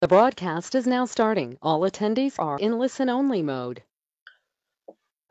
The broadcast is now starting. All attendees are in listen-only mode.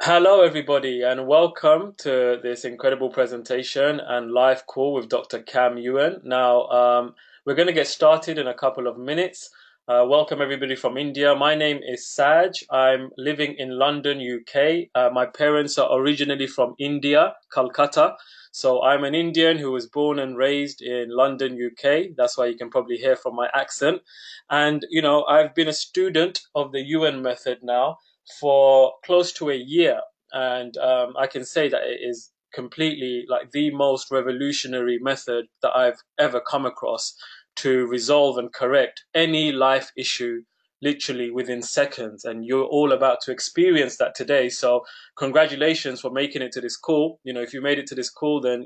Hello, everybody, and welcome to this incredible presentation and live call with Dr. Cam Ewan. Now, we're going to get started in a couple of minutes. Welcome, everybody from India. My name is Saj. I'm living in London, UK. My parents are originally from India, Calcutta. So I'm an Indian who was born and raised in London, UK. That's why you can probably hear from my accent. And, I've been a student of the Ewan method now for close to a year. And I can say that it is completely like the most revolutionary method that I've ever come across to resolve and correct any life issue literally within seconds. And you're all about to experience that today. So congratulations for making it to this call. If you made it to this call, then,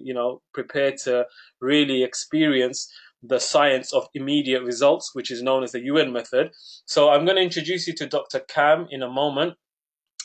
prepare to really experience the science of immediate results, which is known as the Ewan method. So I'm going to introduce you to Dr. Cam in a moment.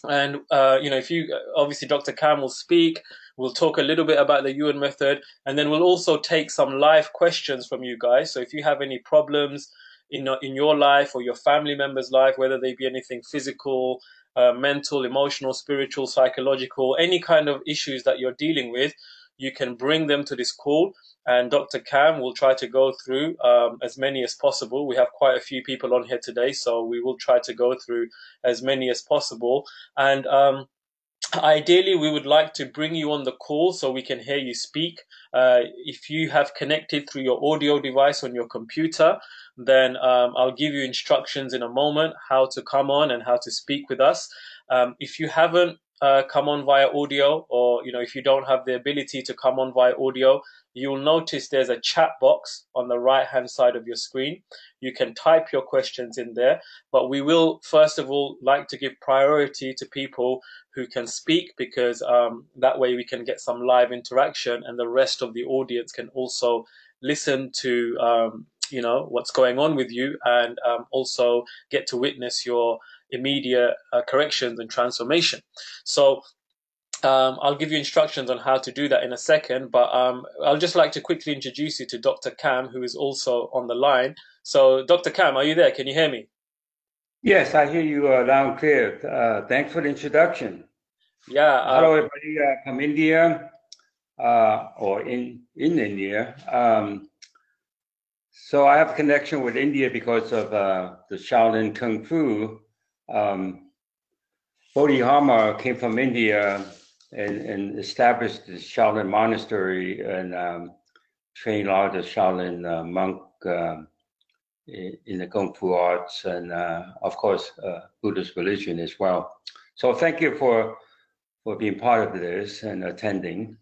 And, if you, obviously Dr. Cam will speak, we'll talk a little bit about the Ewan method, and then we'll also take some live questions from you guys. So if you have any problems in your life or your family member's life, whether they be anything physical, mental, emotional, spiritual, psychological, any kind of issues that you're dealing with, you can bring them to this call, and Dr. Cam will try to go through as many as possible. We have quite a few people on here today, so we will try to go through as many as possible. And ideally, we would like to bring you on the call so we can hear you speak. If you have connected through your audio device on your computer, then I'll give you instructions in a moment how to come on and how to speak with us. If you haven't come on via audio, or if you don't have the ability to come on via audio, you'll notice there's a chat box on the right hand side of your screen. You can type your questions in there, but we will first of all like to give priority to people who can speak, because that way we can get some live interaction and the rest of the audience can also listen to what's going on with you, and also get to witness your immediate corrections and transformation. So I'll give you instructions on how to do that in a second, but I'll just like to quickly introduce you to Dr. Cam, who is also on the line. So Dr. Cam, are you there? Can you hear me? Yes, I hear you loud and clear. Thanks for the introduction. Yeah. Hello, everybody from India, or in India. So I have a connection with India because of the Shaolin Kung Fu. Bodhidharma came from India and established the Shaolin Monastery and trained a lot of Shaolin monk in the Kung Fu arts and, of course, Buddhist religion as well. So thank you for being part of this and attending.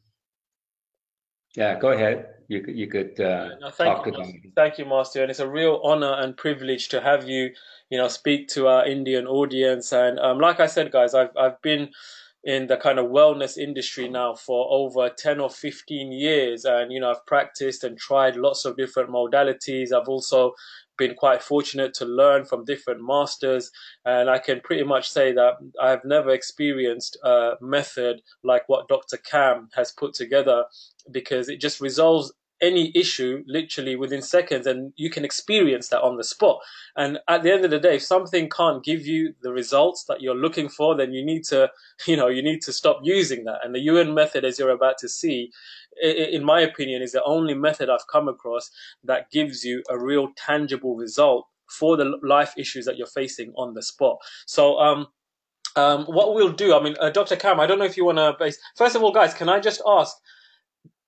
Yeah, go ahead. You could talk about it. Thank you, Master. And it's a real honor and privilege to have you, speak to our Indian audience. And like I said, guys, I've been in the kind of wellness industry now for over 10 or 15 years. And, I've practiced and tried lots of different modalities. I've also been quite fortunate to learn from different masters. And I can pretty much say that I've never experienced a method like what Dr. Cam has put together, because it just resolves any issue literally within seconds, and you can experience that on the spot. And at the end of the day, if something can't give you the results that you're looking for, then you need to stop using that. And the Ewan method, as you're about to see, in my opinion, is the only method I've come across that gives you a real tangible result for the life issues that you're facing on the spot. So what we'll do, Dr. Cam, I don't know if you want to first of all, guys, can I just ask,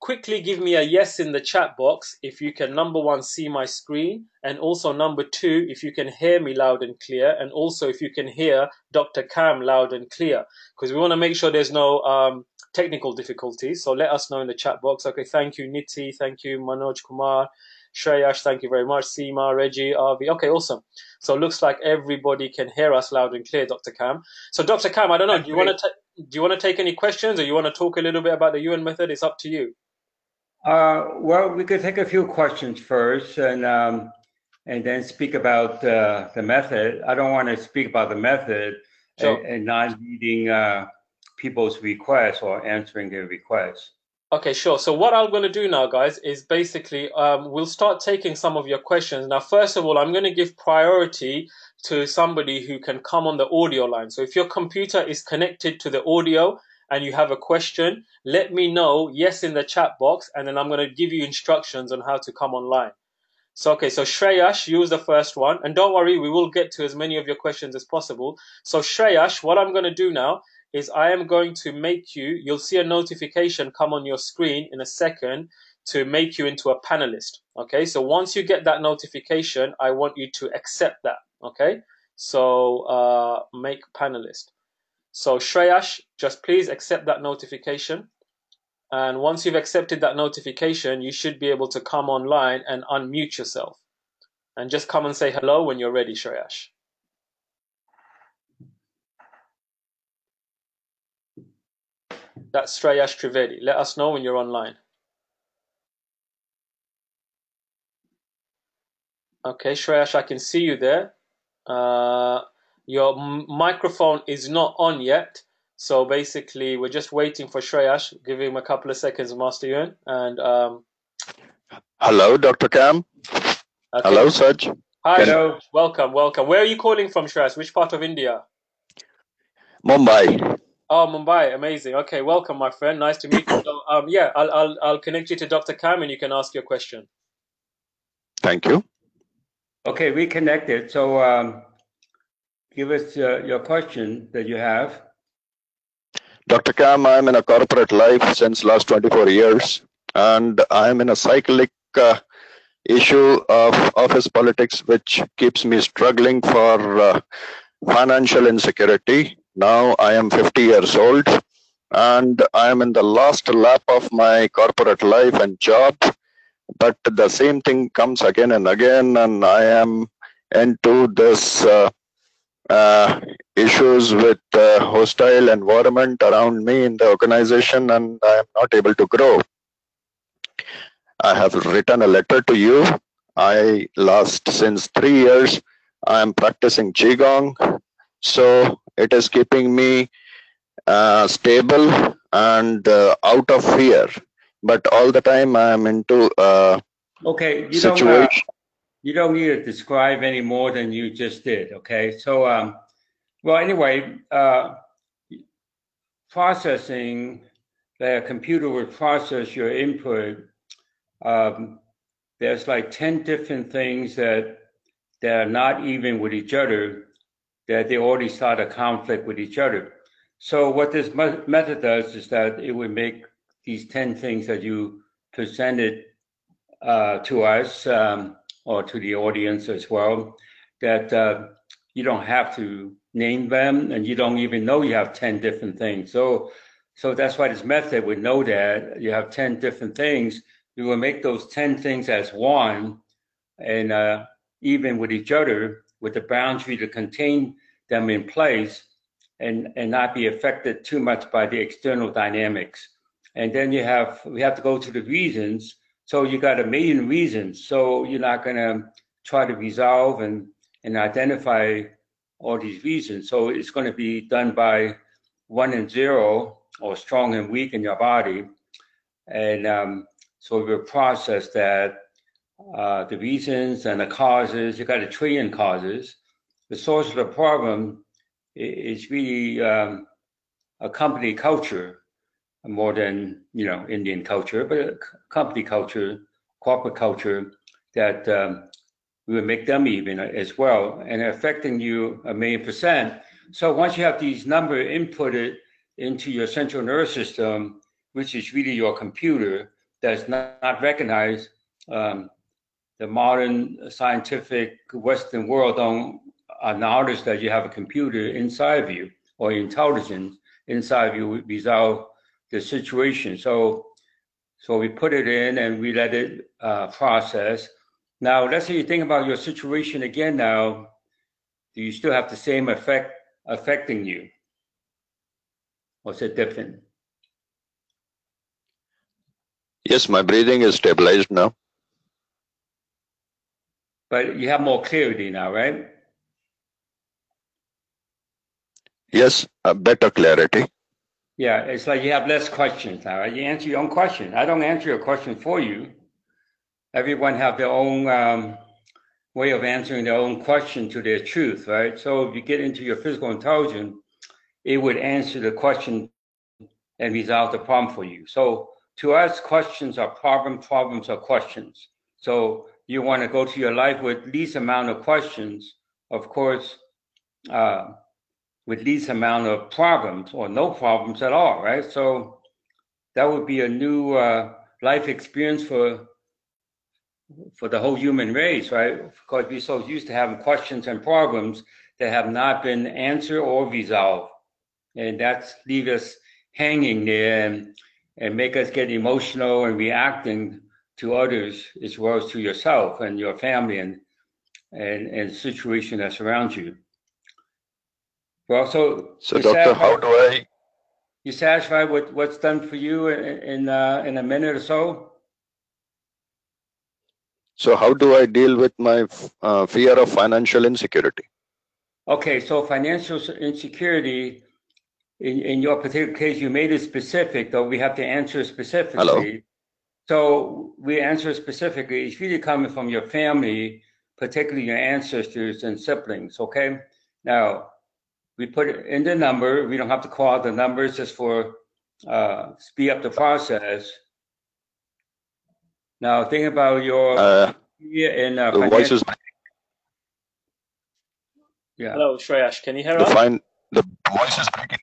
quickly give me a yes in the chat box if you can, number one, see my screen, and also number two, if you can hear me loud and clear, and also if you can hear Dr. Cam loud and clear, because we want to make sure there's no technical difficulties. So let us know in the chat box. Okay, thank you, Niti, thank you, Manoj Kumar, Shreyash, thank you very much, Seema, Reggie, RV. Okay, awesome. So it looks like everybody can hear us loud and clear, Dr. Cam. So Dr. Cam, I don't know, do you want to take any questions, or you want to talk a little bit about the Ewan method? It's up to you. Well, we could take a few questions first, and then speak about the method. I don't want to speak about the method. Sure. and not reading people's requests or answering their requests. Okay, sure. So what I'm going to do now, guys, is basically we'll start taking some of your questions. Now, first of all, I'm going to give priority to somebody who can come on the audio line. So if your computer is connected to the audio and you have a question, let me know, yes, in the chat box, and then I'm going to give you instructions on how to come online. So, okay, so Shreyash, you was the first one. And don't worry, we will get to as many of your questions as possible. So Shreyash, what I'm going to do now is I am going to make you, you'll see a notification come on your screen in a second to make you into a panelist. Okay, so once you get that notification, I want you to accept that. Okay, so make panelist. So Shreyash, just please accept that notification. And once you've accepted that notification, you should be able to come online and unmute yourself. And just come and say hello when you're ready, Shreyash. That's Shreyash Trivedi. Let us know when you're online. Okay, Shreyash, I can see you there. Your microphone is not on yet. So basically, we're just waiting for Shreyash. Give him a couple of seconds, Master Yuan. And hello, Dr. Cam. okay. Hello, Saj. Hi, hello. Welcome. Where are you calling from, Shreyash? Which part of India? Mumbai. Oh, Mumbai, amazing. Okay, welcome, my friend. Nice to meet you. So, yeah, I'll connect you to Dr. Cam, and you can ask your question. Thank you. Okay, we connected. So, give us your question that you have. Dr. Cam, I'm in a corporate life since last 24 years, and I'm in a cyclic issue of office politics, which keeps me struggling for financial insecurity. Now I am 50 years old, and I am in the last lap of my corporate life and job, but the same thing comes again and again, and I am into this issues with hostile environment around me in the organization, and I am not able to grow. I have written a letter to you. Since 3 years, I am practicing Qigong, so it is keeping me stable and out of fear. But all the time I am into okay, situation. You don't need to describe any more than you just did, okay? So, well, anyway, processing, the computer would process your input. There's like 10 different things that are not even with each other, that they already start a conflict with each other. So what this method does is that it would make these 10 things that you presented to us, or to the audience as well, that you don't have to name them, and you don't even know you have 10 different things. So that's why this method would know that you have 10 different things. We will make those 10 things as one, and even with each other, with the boundary to contain them in place, and not be affected too much by the external dynamics. And then we have to go to the reasons. So you got 1 million reasons. So you're not going to try to resolve and identify all these reasons. So it's going to be done by 1 and 0, or strong and weak in your body. And so we'll process that, the reasons and the causes. You got 1 trillion causes. The source of the problem is really a company culture, more than Indian culture, but a company culture, corporate culture, that we would make them even as well, and affecting you 1,000,000%. So once you have these numbers inputted into your central nervous system, which is really your computer, that's not recognized, the modern scientific Western world don't acknowledge that you have a computer inside of you, or intelligence inside of you, resolve the situation. So we put it in and we let it process. Now, let's say you think about your situation again now. Do you still have the same effect affecting you? Or is it different? Yes, my breathing is stabilized now. But you have more clarity now, right? Yes, better clarity. Yeah, it's like you have less questions now. Right? You answer your own question. I don't answer your question for you. Everyone have their own way of answering their own question to their truth, right? So if you get into your physical intelligence, it would answer the question and resolve the problem for you. So to us, questions are problems are questions. So you want to go to your life with least amount of questions, of course, with least amount of problems or no problems at all, right? So that would be a new life experience for the whole human race, right? Because we're so used to having questions and problems that have not been answered or resolved. And that's leave us hanging there and make us get emotional and reacting to others as well as to yourself and your family and the situation that surrounds you. Well, so Doctor, how do I? You satisfied with what's done for you in a minute or so? So how do I deal with my fear of financial insecurity? Okay, so financial insecurity, in your particular case, you made it specific, though we have to answer specifically. Hello? So we answer specifically. It's really coming from your family, particularly your ancestors and siblings, okay? Now, we put it in the number. We don't have to call out the numbers just for speed up the process. Now, think about your the voice is. Yeah. Hello, Shreyash. Can you hear us? The voice is breaking.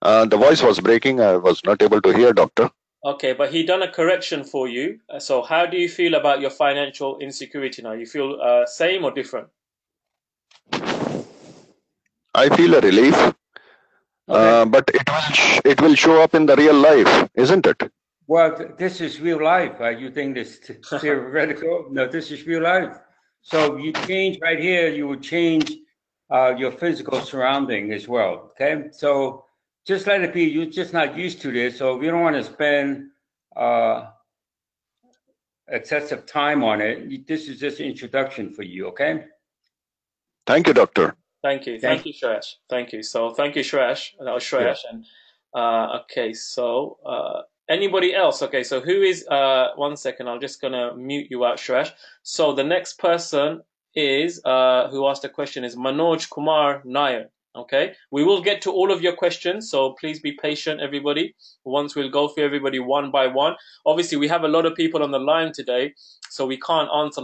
The voice was breaking. I was not able to hear, Doctor. Okay, but he done a correction for you. So how do you feel about your financial insecurity now? You feel same or different? I feel a relief, but it will show up in the real life, isn't it? Well, this is real life. You think this theoretical? No, this is real life. So you change right here, you will change your physical surrounding as well. Okay, so just let it be. You're just not used to this, so we don't want to spend excessive time on it. This is just an introduction for you. Okay. Thank you, Doctor. Thank you, Shreyash. Thank you. So thank you, Shreyash. That was Shreyash. Yeah. And okay, so anybody else? Okay, so who is? 1 second. I'm just gonna mute you out, Shreyash. So the next person is who asked the question is Manoj Kumar Nair. Okay, we will get to all of your questions, so please be patient, everybody. Once we'll go through everybody one by one. Obviously, we have a lot of people on the line today, so we can't answer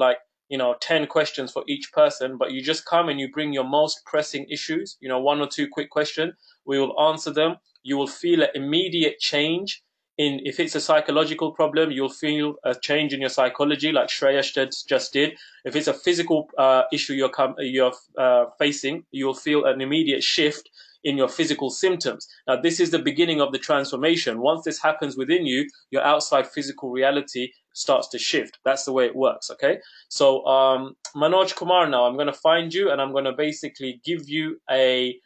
10 questions for each person, but you just come and you bring your most pressing issues, 1 or 2 quick questions. We will answer them. You will feel an immediate change if it's a psychological problem, you'll feel a change in your psychology, like Shreyash just did. If it's a physical issue you're facing, you'll feel an immediate shift in your physical symptoms. Now, this is the beginning of the transformation. Once this happens within you, your outside physical reality starts to shift. That's the way it works, okay? So, Manoj Kumar, now I'm going to find you and I'm going to basically give you a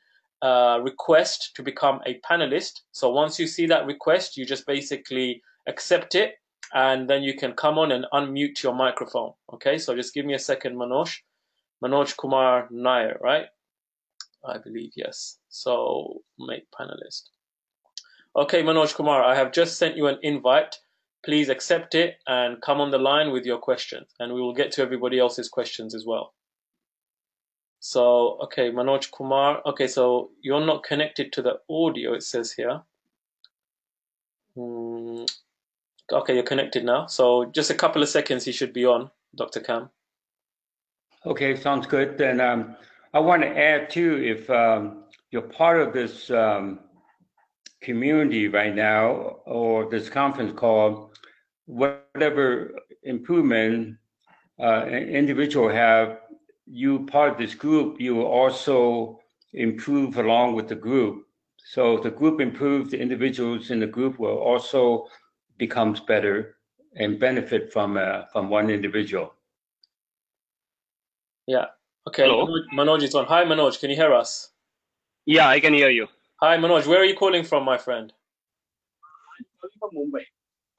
request to become a panelist. So once you see that request, you just basically accept it and then you can come on and unmute your microphone. Okay, so just give me a second, Manoj Kumar Nair, right? I believe, yes. So make panelist. Okay, Manoj Kumar, I have just sent you an invite. Please accept it and come on the line with your question, and we will get to everybody else's questions as well. So, okay, Manoj Kumar. Okay, so you're not connected to the audio, it says here. Okay, you're connected now. So just a couple of seconds, you should be on, Dr. Kam. Okay, sounds good. Then I want to add too, if you're part of this community right now or this conference call, whatever improvement an individual have, you part of this group, you will also improve along with the group. So if the group improves, the individuals in the group will also becomes better and benefit from one individual. Yeah. Okay. Hello. Manoj is on. Hi, Manoj. Can you hear us? Yeah, I can hear you. Hi, Manoj. Where are you calling from, my friend? I'm calling from Mumbai.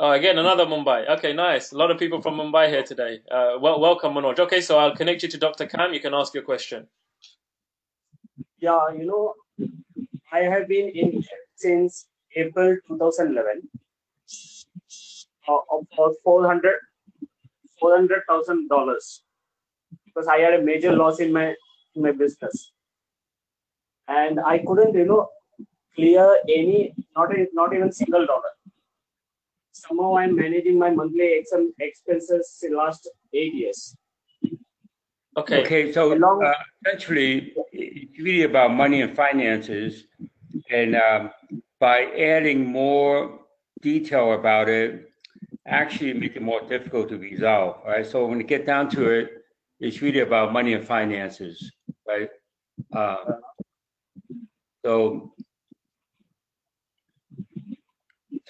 Oh, again, another Mumbai. Okay, nice. A lot of people from Mumbai here today. Welcome, Manoj. Okay, so I'll connect you to Dr. Kam. You can ask your question. Yeah, I have been in since April 2011 of $400,000 because I had a major loss in my business, and I couldn't clear any not even single dollar. Somehow I'm managing my monthly expenses in last 8 years. Okay. So essentially, it's really about money and finances, and by adding more detail about it, actually make it more difficult to resolve, right? So when you get down to it, it's really about money and finances, right? So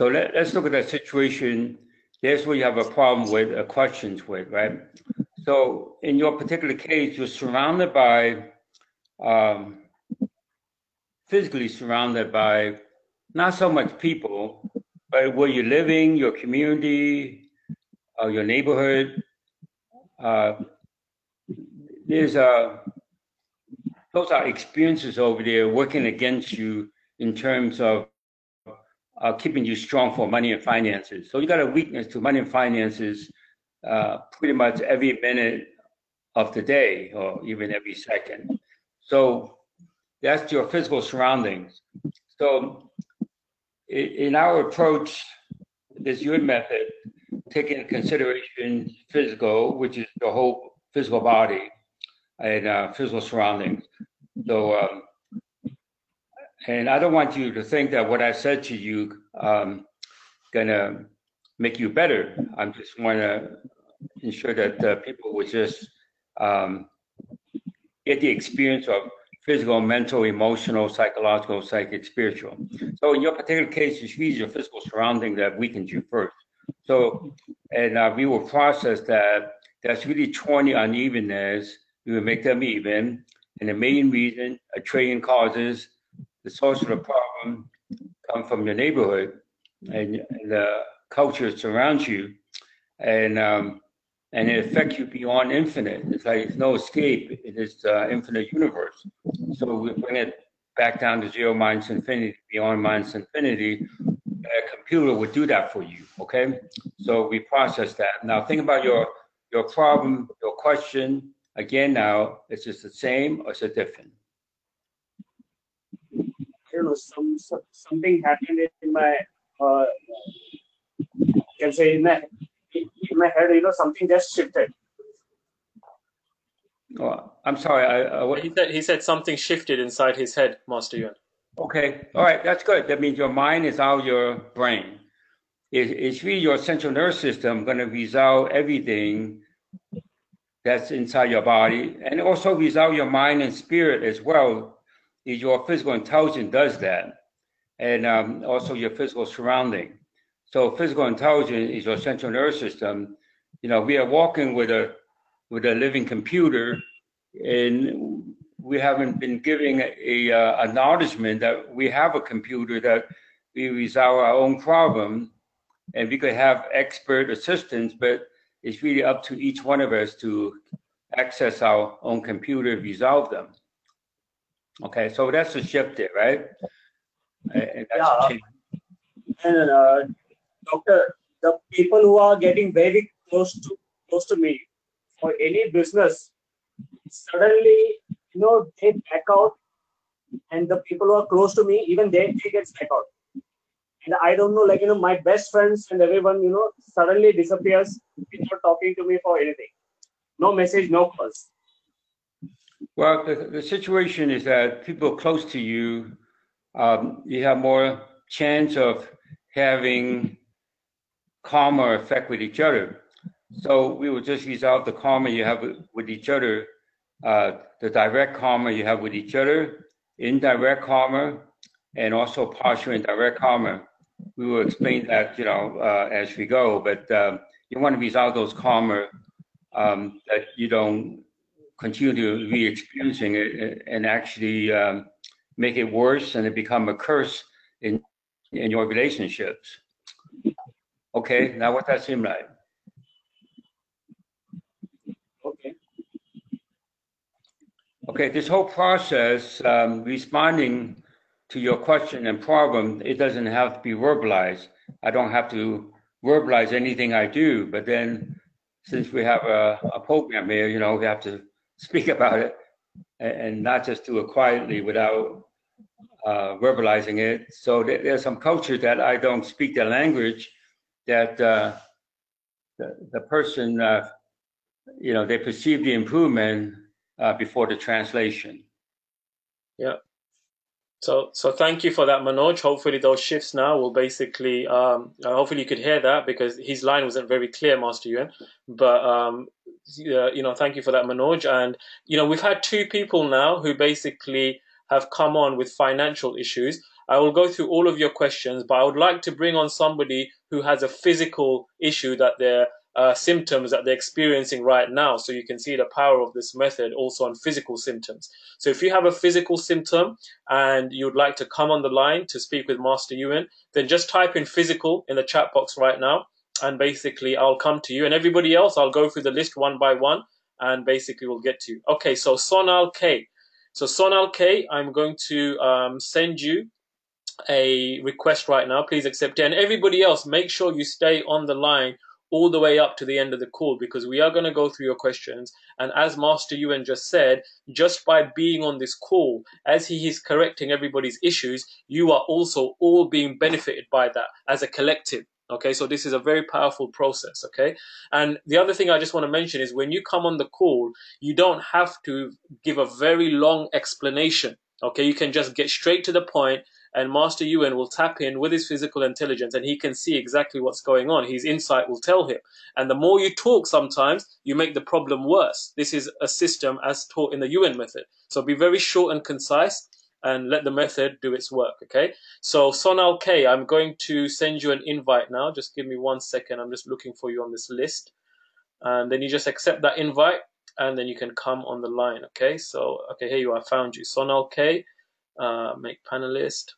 let's look at that situation. There's where you have a problem with, questions with, right? So in your particular case, you're surrounded by, physically surrounded by not so much people, but where you're living, your community, your neighborhood. Those are experiences over there working against you in terms of keeping you strong for money and finances. So you got a weakness to money and finances pretty much every minute of the day or even every second. So that's your physical surroundings. So in our approach, this your method, taking into consideration physical, which is the whole physical body and physical surroundings. So, and I don't want you to think that what I said to you gonna make you better. I just want to ensure that people would just get the experience of physical, mental, emotional, psychological, psychic, spiritual. So in your particular case, it's really your physical surrounding that weakens you first. So, and we will process that. That's really 20 unevenness. We will make them even. And the main reason, a trillion causes, the source of the problem come from your neighborhood and the culture that surrounds you. And it affects you beyond infinite. It's like there's no escape. It is infinite universe. So we bring it back down to zero minus infinity, beyond minus infinity. A computer would do that for you, okay? So we process that. Now think about your problem, your question. Again, now, is this the same or is it different? I don't know, something happened in my, can say in my head, something just shifted. Oh, I'm sorry. He said something shifted inside his head, Master Yuan. Okay, all right, that's good. That means your mind is out of your brain. It's really your central nervous system going to resolve everything that's inside your body, and also resolve your mind and spirit as well. Is your physical intelligence does that, and also your physical surrounding. So physical intelligence is your central nervous system. You know, we are walking with a living computer, and we haven't been giving a acknowledgement that we have a computer that we resolve our own problem, and we could have expert assistance, but it's really up to each one of us to access our own computer, resolve them. Okay, so that's a shift there, right? And that's a change. And doctor, the people who are getting very close to me for any business, suddenly, they back out, and the people who are close to me, even they get back out. And I don't know, my best friends and everyone, suddenly disappears without talking to me for anything. No message, no calls. Well, the situation is that people close to you, you have more chance of having karma effect with each other. So we will just resolve the karma you have with each other, the direct karma you have with each other, indirect karma, and also partial indirect karma. We will explain that, as we go, but you want to resolve those karma that you don't continue to re-experiencing it and actually make it worse and it become a curse in your relationships. Okay, now what that seem like? Okay, this whole process, responding to your question and problem, it doesn't have to be verbalized. I don't have to verbalize anything I do, but then since we have a program here, you know, we have to speak about it and not just do it quietly without verbalizing it. So there's some culture that I don't speak the language that the person, you know, they perceive the improvement before the translation. Yeah. So thank you for that, Manoj. Hopefully those shifts now will basically, hopefully you could hear that because his line wasn't very clear, Master Yuan. But, you know, thank you for that, Manoj. And, you know, we've had two people now who basically have come on with financial issues. I will go through all of your questions, but I would like to bring on somebody who has a physical issue that they're symptoms that they're experiencing right now. So you can see the power of this method also on physical symptoms. So if you have a physical symptom and you'd like to come on the line to speak with Master Yuan, then just type in physical in the chat box right now. And basically I'll come to you, and everybody else, I'll go through the list one by one and basically we'll get to you. Okay, so Sonal K. So Sonal K, I'm going to send you a request right now. Please accept it. And everybody else, make sure you stay on the line all the way up to the end of the call, because we are going to go through your questions. And as Master Yuan just said, just by being on this call, as he is correcting everybody's issues, you are also all being benefited by that as a collective. Okay, so this is a very powerful process. Okay, and the other thing I just want to mention is when you come on the call, you don't have to give a very long explanation. Okay, you can just get straight to the point, and Master Yuan will tap in with his physical intelligence and he can see exactly what's going on. His insight will tell him. And the more you talk, sometimes you make the problem worse. This is a system as taught in the Yuan method. So be very short and concise and let the method do its work, okay? So Sonal K, I'm going to send you an invite now. Just give me 1 second. I'm just looking for you on this list. And then you just accept that invite and then you can come on the line, okay? So, okay, here you are. I found you. Sonal K, make panelist.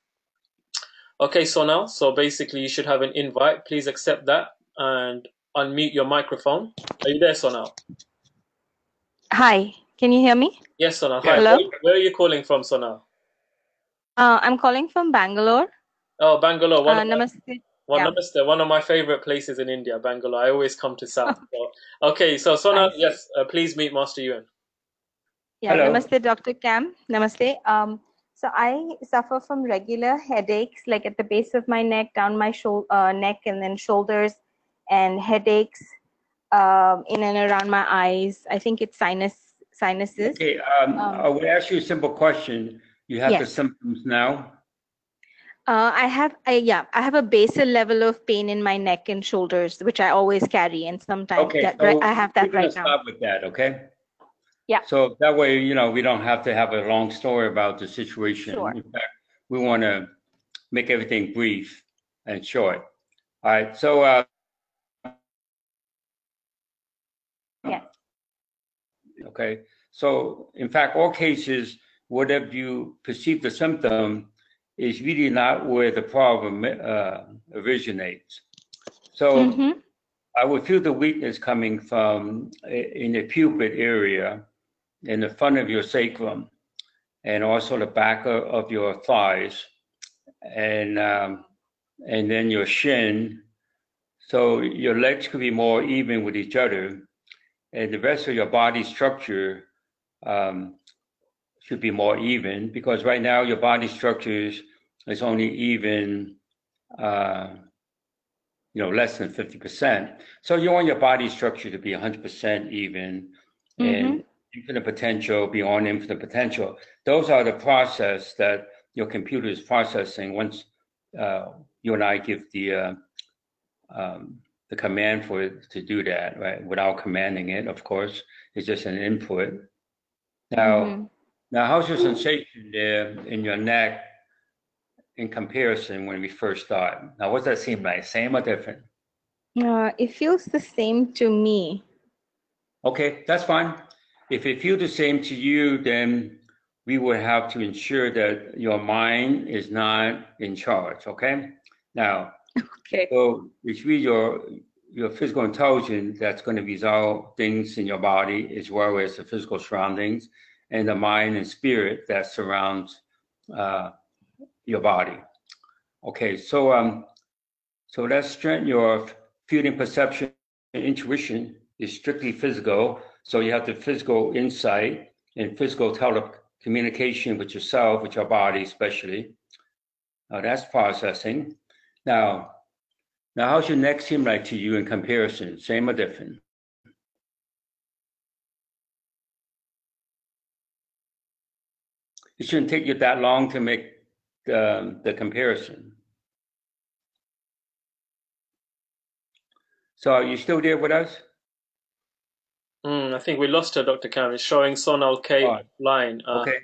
Okay, Sonal, so basically you should have an invite. Please accept that and unmute your microphone. Are you there, Sonal? Hi, can you hear me? Yes, Sonal. Hi. Hello? Where are you calling from, Sonal? I'm calling from Bangalore. Oh, Bangalore. Namaste. Namaste. One of my favorite places in India, Bangalore. I always come to South. So. Okay, so Sonal, yes, please meet Master Yuan. Yeah, Hello. Namaste, Dr. Kam. Namaste. So I suffer from regular headaches, like at the base of my neck, down my neck, and then shoulders, and headaches in and around my eyes. I think it's sinuses. Okay, I will ask you a simple question. You have the symptoms now? I have a basal level of pain in my neck and shoulders, which I always carry, and sometimes I have that right now. Start with that, okay? Yeah. So that way, you know, we don't have to have a long story about the situation. Sure. In fact, we want to make everything brief and short. All right. So, yeah. Okay. So, in fact, all cases, whatever you perceive the symptom is really not where the problem originates. So, I would feel the weakness coming from in the pupil area, in the front of your sacrum, and also the back of your thighs, and then your shin. So your legs could be more even with each other, and the rest of your body structure should be more even, because right now your body structure is only even, less than 50%. So you want your body structure to be 100% even, and infinite potential beyond infinite potential. Those are the process that your computer is processing once you and I give the command for it to do that, right? Without commanding it, of course, it's just an input. Now, how's your sensation there in your neck in comparison when we first start? Now, what's that seem like? Same or different? It feels the same to me. Okay, that's fine. If it feels the same to you, then we will have to ensure that your mind is not in charge, okay? Now, so it's really your physical intelligence that's going to resolve things in your body as well as the physical surroundings, and the mind and spirit that surrounds your body. Okay, so so that strength, your feeling, perception, and intuition is strictly physical. So you have the physical insight and physical telecommunication with yourself, with your body, especially. That's processing. Now, how's your neck seem like to you in comparison? Same or different? It shouldn't take you that long to make the comparison. So are you still there with us? I think we lost her, Dr. Cam. It's showing Sonal K line. Okay.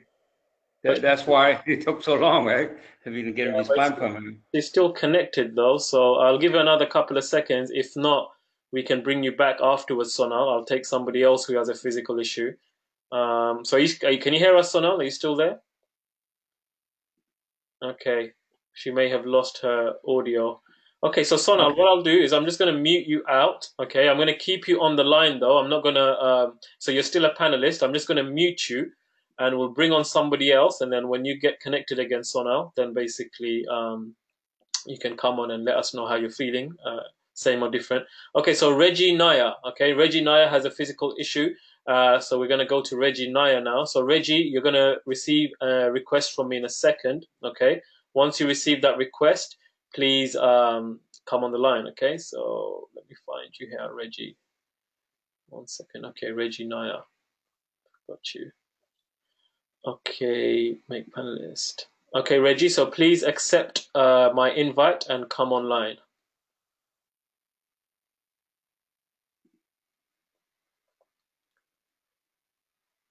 That's why it took so long, right? If you didn't get a response from him. She's still connected though, so I'll give her another couple of seconds. If not, we can bring you back afterwards, Sonal. I'll take somebody else who has a physical issue. So can you hear us, Sonal? Are you still there? Okay. She may have lost her audio. Okay, so Sonal, what I'll do is I'm just going to mute you out. Okay, I'm going to keep you on the line though. I'm not going to, so you're still a panelist. I'm just going to mute you and we'll bring on somebody else. And then when you get connected again, Sonal, then basically you can come on and let us know how you're feeling, same or different. Okay, so Reggie Naya. Okay, Reggie Naya has a physical issue. So we're going to go to Reggie Naya now. So Reggie, you're going to receive a request from me in a second. Okay, once you receive that request, please come on the line. Okay, so let me find you here, Reggie. 1 second. Okay, Reggie Naya. Got you. Okay, make panelist. Okay, Reggie, so please accept my invite and come online.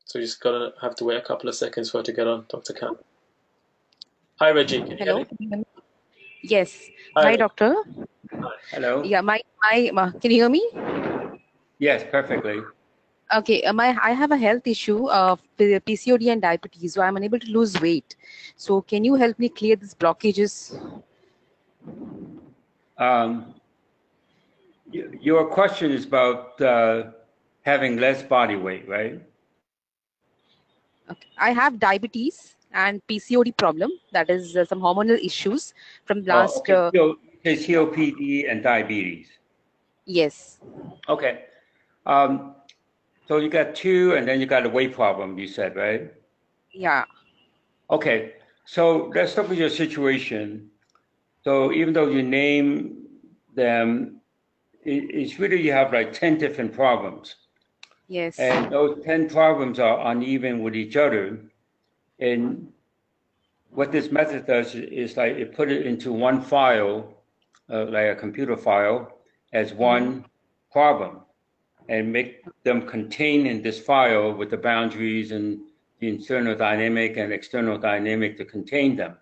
So you're just gonna have to wait a couple of seconds for her to get on, Dr. Cam. Hi, Reggie. Can you hear me? Yes. Hi, doctor. Hello. Yeah, can you hear me? Yes, perfectly. Okay, I have a health issue of PCOD and diabetes, so I'm unable to lose weight. So can you help me clear these blockages? Your question is about having less body weight, right? Okay. I have diabetes and PCOD problem, that is some hormonal issues from last... It's COPD and diabetes. Yes. Okay. So you got two, and then you got a weight problem, you said, right? Yeah. Okay. So let's look at your situation. So even though you name them, it's really you have like 10 different problems. Yes. And those 10 problems are uneven with each other. And what this method does is like it put it into one file, like a computer file, as one problem, and make them contain in this file with the boundaries and the internal dynamic and external dynamic to contain them.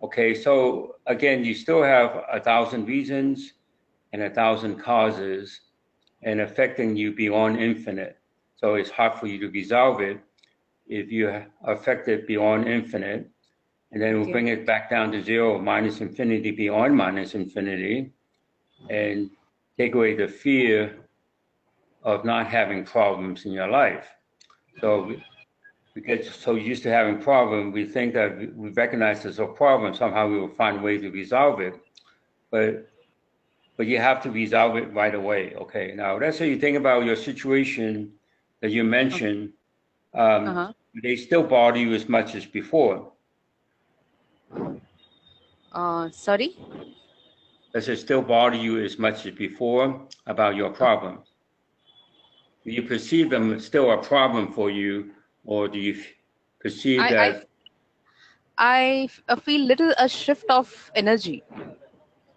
Okay, so again, you still have 1,000 reasons and 1,000 causes and affecting you beyond infinite. So it's hard for you to resolve it if you are affected beyond infinite. And then we'll bring it back down to zero, minus infinity, beyond minus infinity, and take away the fear of not having problems in your life. So we get so used to having problems, we think that we recognize there's a problem, somehow we will find a way to resolve it. But you have to resolve it right away. Okay, now let's say you think about your situation that you mentioned, they still bother you as much as before. Sorry? Does it still bother you as much as before about your problems? Do you perceive them still a problem for you, or do you perceive that? I feel a shift of energy.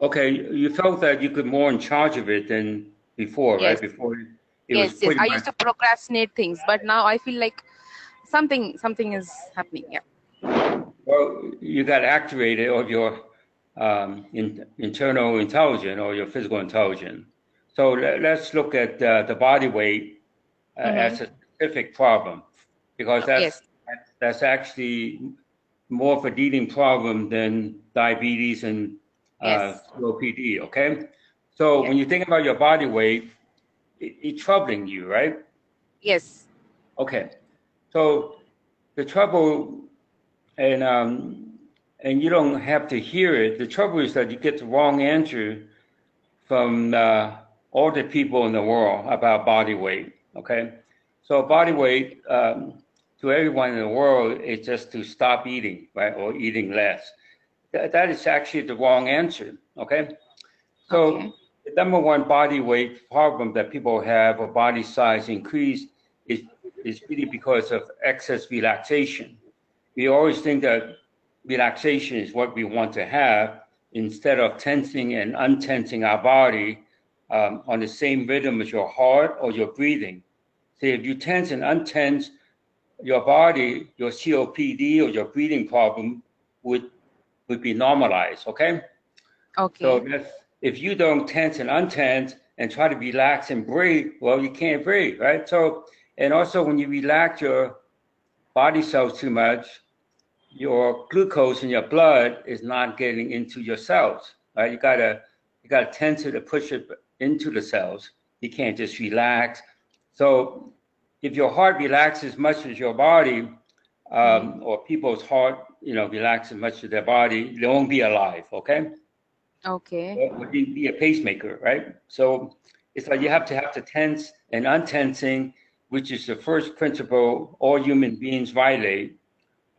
Okay, you felt that you could more in charge of it than before, right? Before it was pretty much... I used to procrastinate things, but now I feel like something is happening. Yeah. Well, you got activated of your internal intelligence or your physical intelligence. So let's look at the body weight as a specific problem, because that's actually more of a leading problem than diabetes and COPD. Okay, so when you think about your body weight, it's troubling you, right? Yes. Okay, so the trouble, and and you don't have to hear it. The trouble is that you get the wrong answer from all the people in the world about body weight, okay? So body weight, to everyone in the world, is just to stop eating, right, or eating less. That is actually the wrong answer, okay? So Okay. the number one body weight problem that people have, or body size increase, is really because of excess relaxation. We always think that relaxation is what we want to have, instead of tensing and untensing our body on the same rhythm as your heart or your breathing. So if you tense and untense your body, your COPD or your breathing problem would be normalized, okay? Okay. So if you don't tense and untense and try to relax and breathe, well, you can't breathe, right? So, and also when you relax your body cells too much, your glucose in your blood is not getting into your cells, right? You gotta tense it to push it into the cells. You can't just relax. So if your heart relaxes as much as your body, or people's heart, relax as much as their body, they won't be alive, okay? Okay. Would be a pacemaker, right? So it's like you have to have the tense and untensing, which is the first principle all human beings violate.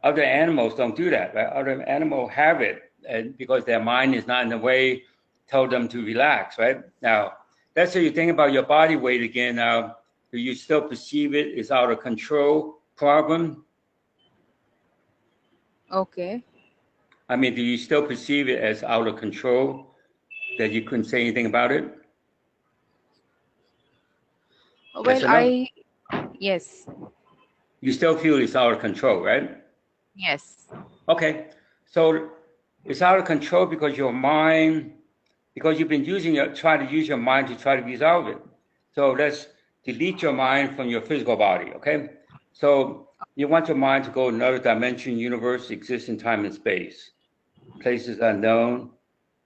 Other animals don't do that, right? Other animals have it, and because their mind is not in the way, tell them to relax, right? Now, that's how you think about your body weight again. Now, do you still perceive it as out of control problem? Okay. I mean, do you still perceive it as out of control, that you couldn't say anything about it? Yes Well, or no? yes. You still feel it's out of control, right? Yes. Okay, so it's out of control because your mind, because you've been trying to use your mind to try to resolve it. So let's delete your mind from your physical body, okay? So you want your mind to go to another dimension, universe, exists in time and space, places unknown,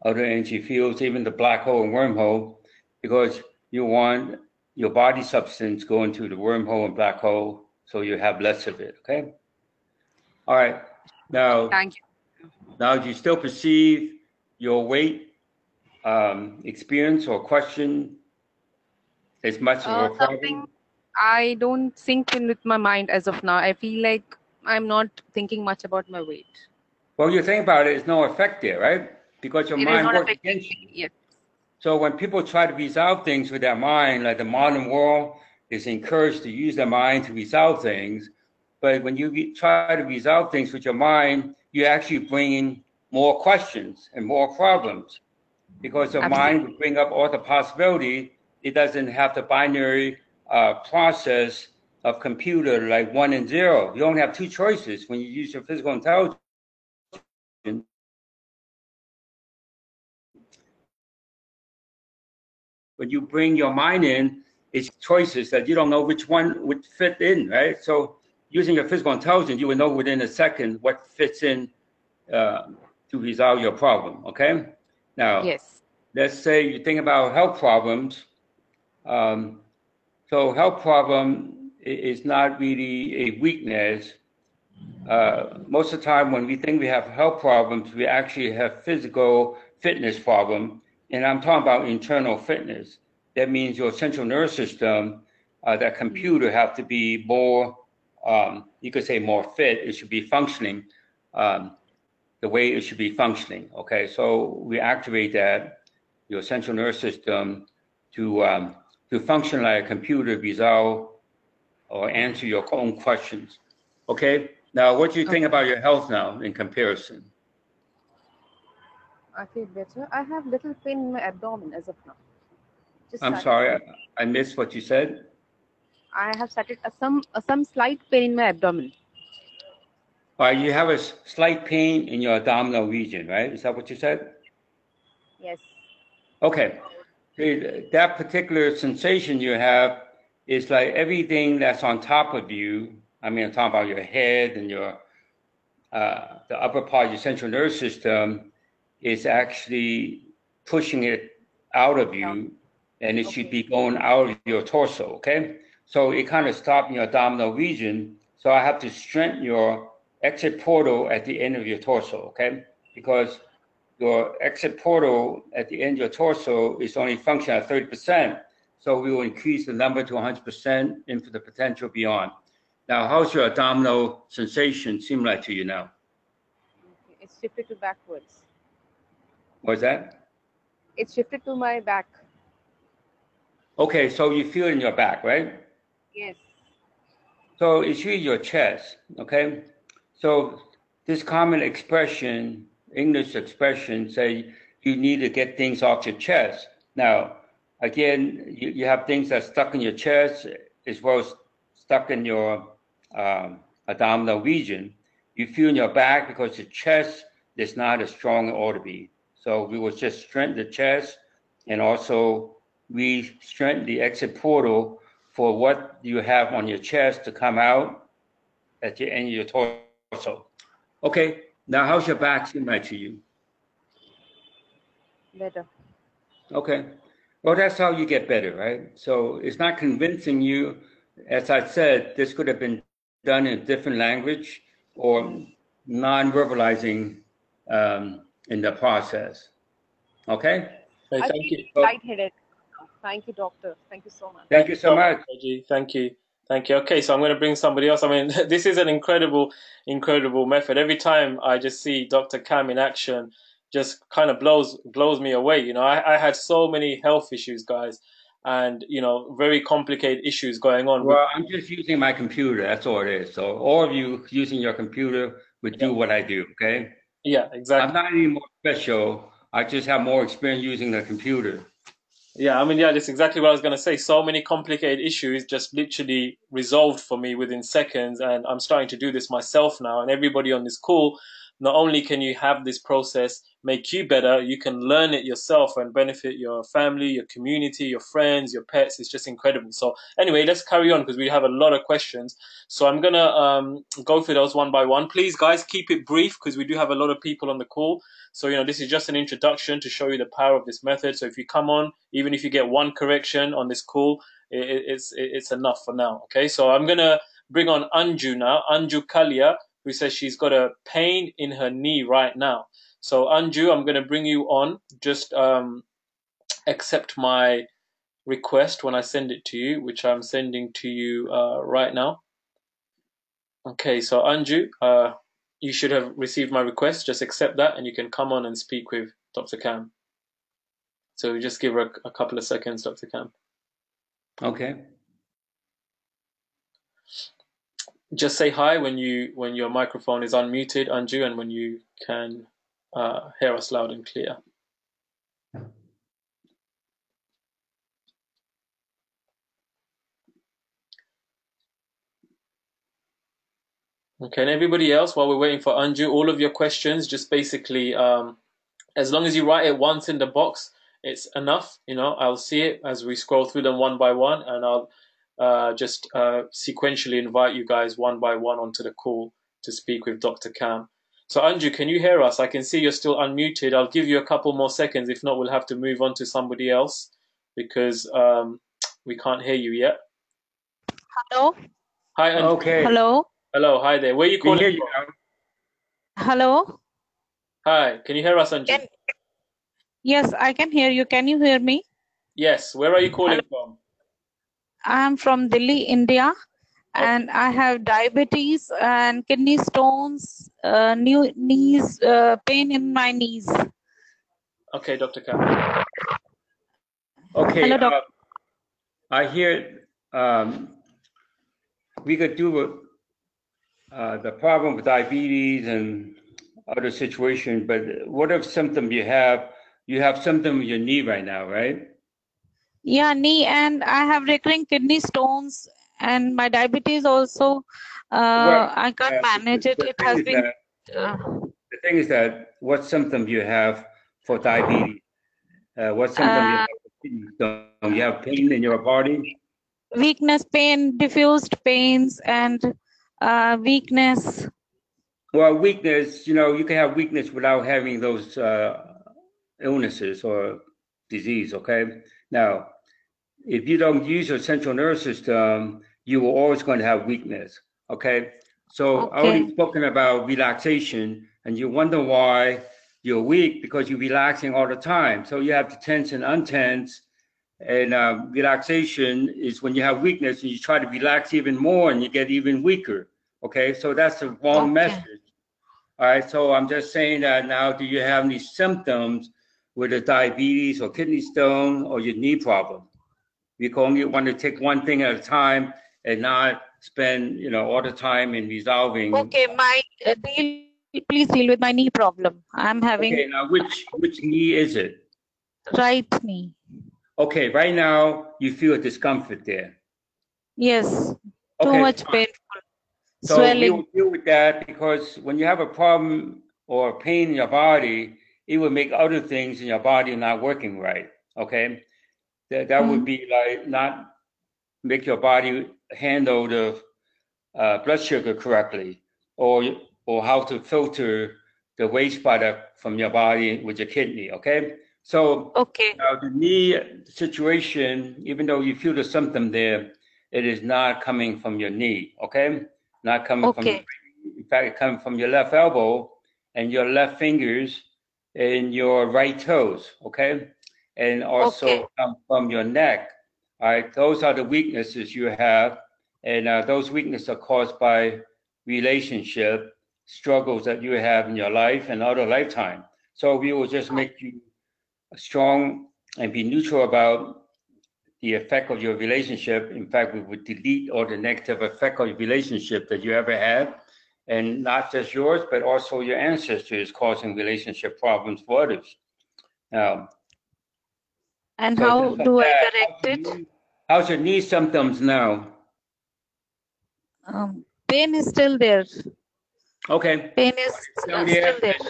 other energy fields, even the black hole and wormhole, because you want your body substance go into the wormhole and black hole, so you have less of it, okay? All right, now, Thank you. now do you still perceive your weight experience or question as much of a problem? Something I don't sink in with my mind as of now. I feel like I'm not thinking much about my weight. Well, you think about it, it's no effect there, right? Because your It is mind not works affecting against you. me. Yes. So when people try to resolve things with their mind, like the modern world is encouraged to use their mind to resolve things, but when you try to resolve things with your mind, you actually bring in more questions and more problems, because the mind would bring up all the possibility. It doesn't have the binary process of computer like 1 and 0. You only have two choices when you use your physical intelligence. When you bring your mind in, it's choices that you don't know which one would fit in, right? So using your physical intelligence, you would know within a second what fits in to resolve your problem, okay? Now, Yes. let's say you think about health problems. So health problem is not really a weakness. Most of the time when we think we have health problems, we actually have physical fitness problem. And I'm talking about internal fitness. That means your central nervous system, that computer have to be more, you could say more fit. It should be functioning the way it should be functioning, okay? So we activate that, your central nervous system, to function like a computer, resolve or answer your own questions, okay? Now, what do you think about your health now in comparison? I feel better. I have little pain in my abdomen as of now. I'm sorry, I missed what you said. I have started some slight pain in my abdomen. You have a slight pain in your abdominal region, right? Is that what you said? Yes. Okay. That particular sensation you have is like everything that's on top of you. I mean, I'm talking about your head and your the upper part of your central nervous system is actually pushing it out of you, and it should be going out of your torso, okay? So it kind of stopped in your abdominal region. So I have to strengthen your exit portal at the end of your torso, okay? Because your exit portal at the end of your torso is only functioning at 30%. So we will increase the number to 100% into the potential beyond. Now, how's your abdominal sensation seem like to you now? It's shifted to backwards. What's that? It's shifted to my back. Okay, so you feel it in your back, right? Yes. So it's really your chest, okay? So this common expression, English expression, say you need to get things off your chest. Now, again, you have things that are stuck in your chest as well as stuck in your abdominal region. You feel in your back because the chest is not as strong as it ought to be. So we will just strengthen the chest, and also we strengthen the exit portal for what you have on your chest to come out at the end of your torso. Okay, now how's your back seem like to you? Better. Okay, well, that's how you get better, right? So it's not convincing you. As I said, this could have been done in a different language or non-verbalizing in the process. Okay? Hey, I thank feel you. lightheaded. Thank you, doctor. Thank you so much. Thank you so much. Reggie. Thank you. Thank you. Okay, so I'm going to bring somebody else. I mean, this is an incredible method. Every time I just see Dr. Cam in action, just kind of blows me away. You know, I had so many health issues, guys, and, you know, very complicated issues going on. Well, I'm just using my computer. That's all it is. So all of you using your computer would do what I do, okay? Yeah, exactly. I'm not any more special. I just have more experience using the computer. Yeah, I mean, yeah, that's exactly what I was going to say. So many complicated issues just literally resolved for me within seconds. And I'm starting to do this myself now. And everybody on this call, not only can you have this process make you better, you can learn it yourself and benefit your family, your community, your friends, your pets. It's just incredible. So anyway, let's carry on because we have a lot of questions. So I'm going to go through those one by one. Please, guys, keep it brief because we do have a lot of people on the call. So, you know, this is just an introduction to show you the power of this method. So if you come on, even if you get one correction on this call, it's enough for now. Okay, so I'm going to bring on Anju now, Anju Kalia, who says she's got a pain in her knee right now. So Anju, I'm going to bring you on. Just accept my request when I send it to you, which I'm sending to you right now. Okay, so Anju, you should have received my request. Just accept that and you can come on and speak with Dr. Cam. So just give her a couple of seconds, Dr. Cam. Okay. Just say hi when your microphone is unmuted, Anju, and when you can hear us loud and clear. Okay, and everybody else, while we're waiting for Anju, all of your questions, just basically, as long as you write it once in the box, it's enough. You know, I'll see it as we scroll through them one by one, and I'll just sequentially invite you guys one by one onto the call to speak with Dr. Cam. So Anju, can you hear us? I can see you're still unmuted. I'll give you a couple more seconds. If not, we'll have to move on to somebody else because we can't hear you yet. Hello. Hi, Anju. Okay. Hello. Hello. Hi there. Where are you We calling hear from? you now. Hello. Hi. Can you hear us, Anju? Yes, I can hear you. Can you hear me? Yes. Where are you calling from? I'm from Delhi, India, and I have diabetes and kidney stones, knees, pain in my knees. Okay, Dr. Cam. Okay. Hello, doctor. I hear we could do the problem with diabetes and other situations, but whatever symptom you have symptom with your knee right now, right? Yeah, knee, and I have recurring kidney stones, and my diabetes also. I can't manage it. It has been. The thing is that what symptom you have for diabetes? What symptom you have for kidney stone? You have pain in your body? Weakness, pain, diffused pains, and weakness. Well, weakness, you know, you can have weakness without having those illnesses or disease, okay? Now, if you don't use your central nervous system, you are always going to have weakness, okay? So I already spoken about relaxation, and you wonder why you're weak because you're relaxing all the time. So you have to tense and untense. And relaxation is when you have weakness and you try to relax even more and you get even weaker. Okay, so that's the wrong message. All right, so I'm just saying that now, do you have any symptoms with a diabetes or kidney stone or your knee problem? You can only want to take one thing at a time and not spend, all the time in resolving. Okay, please deal with my knee problem. I'm having. Okay, now which knee is it? Right knee. Okay, right now you feel a discomfort there. Yes, too much painful. So swelling. we will deal with that because when you have a problem or pain in your body, it will make other things in your body not working right. Okay, that would be like not make your body handle the blood sugar correctly, or how to filter the waste product from your body with your kidney. Okay, so now the knee situation, even though you feel the symptom there, it is not coming from your knee. Okay, not coming from. In fact, it's coming from your left elbow and your left fingers and your right toes. Okay, and also come from your neck. All right, those are the weaknesses you have, and those weaknesses are caused by relationship struggles that you have in your life and other lifetime. So we will just make you strong and be neutral about the effect of your relationship. In fact, we would delete all the negative effect of your relationship that you ever had, and not just yours, but also your ancestors causing relationship problems for others. Now, and how do I correct it? How's your knee symptoms now? Pain is still there. Okay. Pain is still there. Let's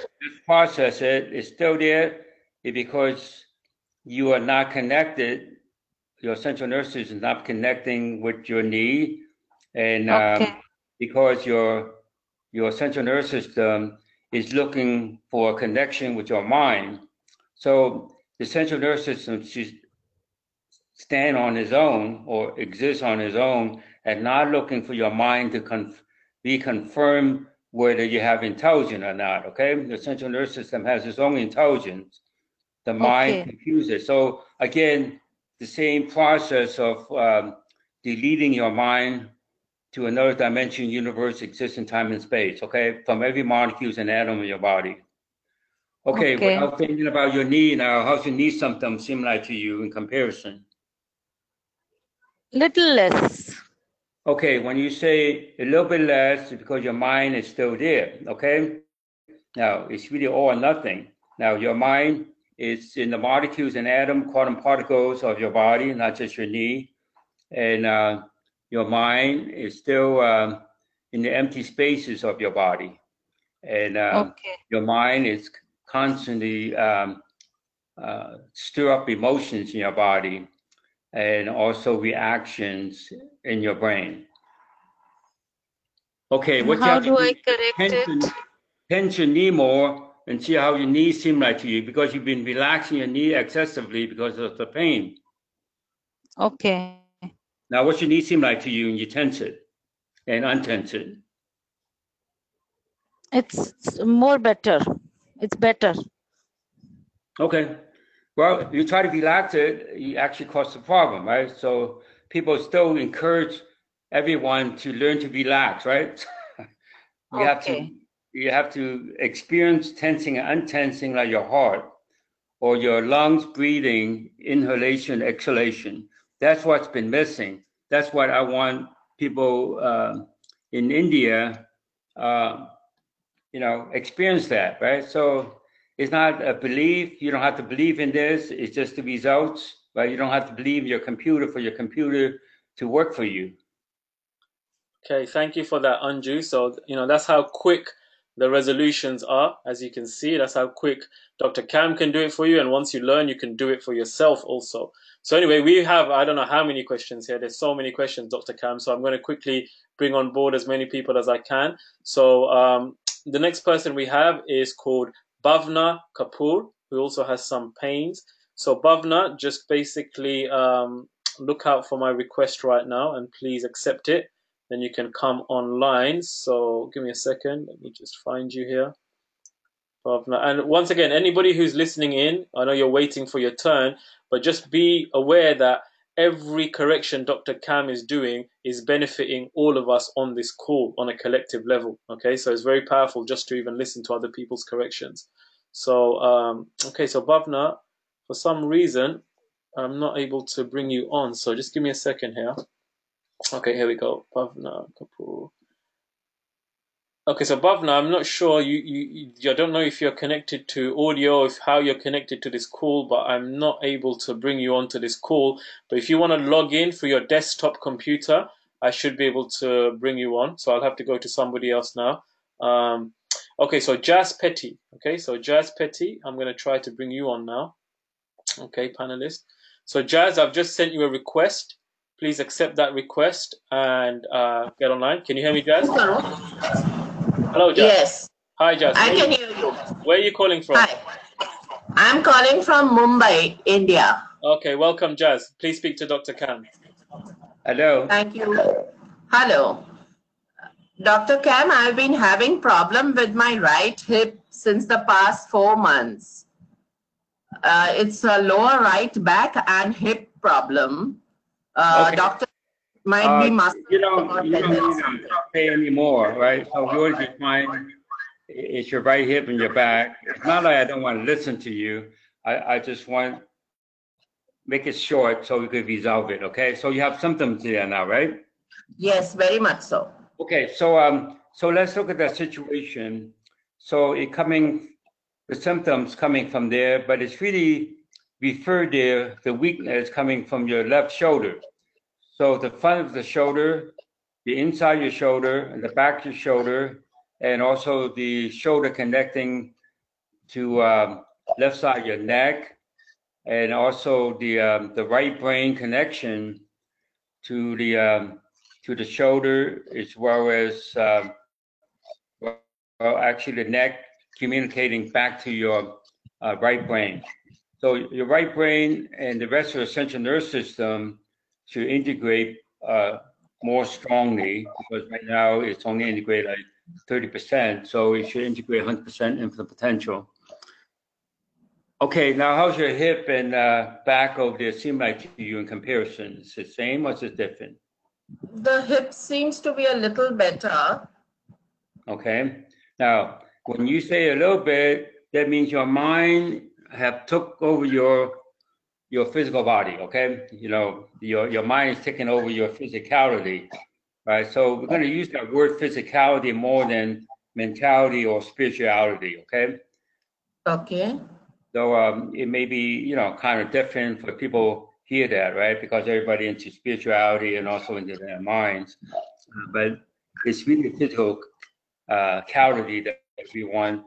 process it. It's still there because you are not connected. Your central nervous system is not connecting with your knee, and because your central nervous system is looking for a connection with your mind. So the central nervous system should stand on his own or exist on his own and not looking for your mind to be confirmed whether you have intelligence or not. Okay, the central nervous system has its own intelligence. The mind confuses. So again, the same process of deleting your mind to another dimension, universe, exists in time and space. Okay, from every molecules and atom in your body. Okay, without thinking about your knee now, how's your knee symptoms seem like to you in comparison? Little less. Okay, when you say a little bit less, it's because your mind is still there. Okay, now it's really all or nothing. Now your mind is in the molecules and atom, quantum particles of your body, not just your knee, and your mind is still in the empty spaces of your body, and your mind is constantly stir up emotions in your body and also reactions in your brain. Okay, what how do I correct it? Tense your knee more and see how your knees seem like to you, because you've been relaxing your knee excessively because of the pain. Okay. Now, what's your knee seem like to you when you tense it and untense it? It's more better. It's better. Okay. Well, if you try to relax it, you actually cause the problem, right? So people still encourage everyone to learn to relax, right? You have to experience tensing and untensing like your heart or your lungs breathing, inhalation, exhalation. That's what's been missing. That's what I want people in India, experience that, right? So it's not a belief. You don't have to believe in this. It's just the results, right? You don't have to believe your computer for your computer to work for you. Okay, thank you for that, Anju. So, that's how quick the resolutions are. As you can see, that's how quick Dr. Cam can do it for you. And once you learn, you can do it for yourself also. So anyway, we have, I don't know how many questions here. There's so many questions, Dr. Cam. So I'm going to quickly bring on board as many people as I can. So the next person we have is called Bhavna Kapoor, who also has some pains. So Bhavna, just basically look out for my request right now and please accept it. then you can come online. So give me a second. Let me just find you here. And once again, anybody who's listening in, I know you're waiting for your turn, but just be aware that every correction Dr. Cam is doing is benefiting all of us on this call on a collective level. Okay, so it's very powerful just to even listen to other people's corrections. So, okay, so Bhavna, for some reason, I'm not able to bring you on. So just give me a second here. Okay, here we go. Bhavna Kapoor. Okay, so Bhavna, I'm not sure. I don't know if you're connected to audio, if how you're connected to this call, but I'm not able to bring you onto this call. But if you want to log in through your desktop computer, I should be able to bring you on. So I'll have to go to somebody else now. Okay, so Jazz Petty. Okay, so Jazz Petty, I'm going to try to bring you on now. Okay, panelist. So Jazz, I've just sent you a request. Please accept that request and get online. Can you hear me, Jazz? Hello, Jazz. Yes. Hi, Jazz. I can hear you. Where are you calling from? Hi. I'm calling from Mumbai, India. Okay, welcome, Jazz. Please speak to Dr. Cam. Hello. Thank you. Hello. Dr. Cam, I've been having problem with my right hip since the past 4 months. It's a lower right back and hip problem. Okay. Doctor might be muscle. You don't need to pay anymore, right? So yours is fine. It's your right hip and your back. It's not like I don't want to listen to you. I just want make it short so we could resolve it. Okay. So you have symptoms there now, right? Yes, very much so. Okay. So so let's look at that situation. So the symptoms coming from there, but it's really referred there, the weakness coming from your left shoulder. So the front of the shoulder, the inside of your shoulder, and the back of your shoulder, and also the shoulder connecting to left side of your neck, and also the right brain connection to the shoulder, as well as actually the neck communicating back to your right brain. So your right brain and the rest of the central nervous system should integrate more strongly, because right now it's only integrated like 30%, so it should integrate 100% into the potential. Okay, now how's your hip and back over there seem like to you in comparison? Is it the same or is it different? The hip seems to be a little better. Okay, now when you say a little bit, that means your mind have took over your physical body, okay? You know, your mind is taking over your physicality, right? So we're going to use that word physicality more than mentality or spirituality, okay? Okay. So it may be, you know, kind of different for people hear that, right? Because everybody into spirituality and also into their minds. But it's really physical quality that we want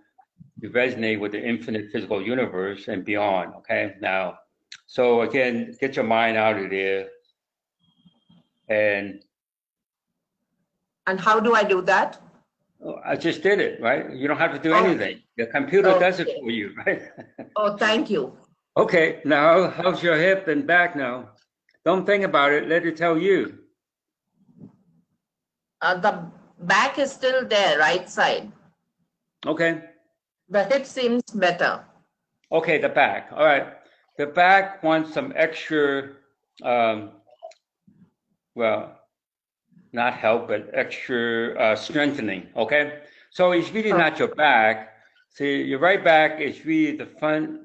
to resonate with the infinite physical universe and beyond, okay? Now, so again, get your mind out of there. And how do I do that? I just did it, right? You don't have to do anything. The computer does it for you, right? Oh, thank you. Okay, now how's your hip and back now? Don't think about it, let it tell you. The back is still there, right side. Okay. The hip seems better. Okay, the back, all right. The back wants some extra, well, not help, but extra strengthening, okay? So it's really not your back. See, your right back is really the front,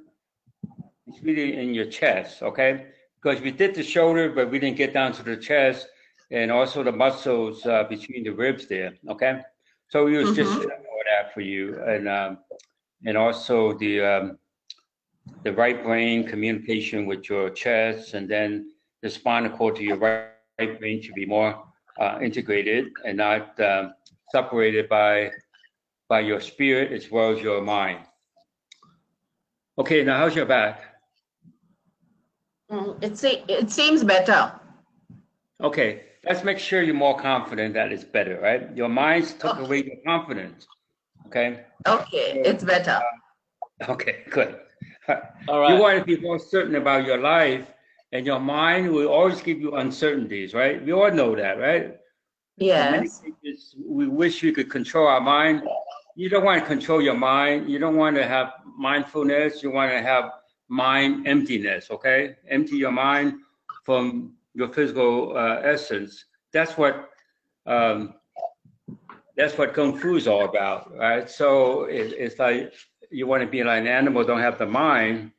it's really in your chest, okay? Because we did the shoulder, but we didn't get down to the chest and also the muscles between the ribs there, okay? So we was just for that for you. And also the right brain communication with your chest, and then the spinal cord to your right brain should be more integrated and not separated by your spirit as well as your mind. Okay, now how's your back? It seems better. Okay, let's make sure you're more confident that it's better, right? Your mind's took away your confidence. Okay. Okay, it's better. Okay, good. All right. You want to be more certain about your life, and your mind will always give you uncertainties, right? We all know that, right? In many Yes. cases, we wish we could control our mind. You don't want to control your mind. You don't want to have mindfulness. You want to have mind emptiness, okay? Empty your mind from your physical essence. That's what Kung Fu is all about, right? So it's like you want to be like an animal, don't have the mind.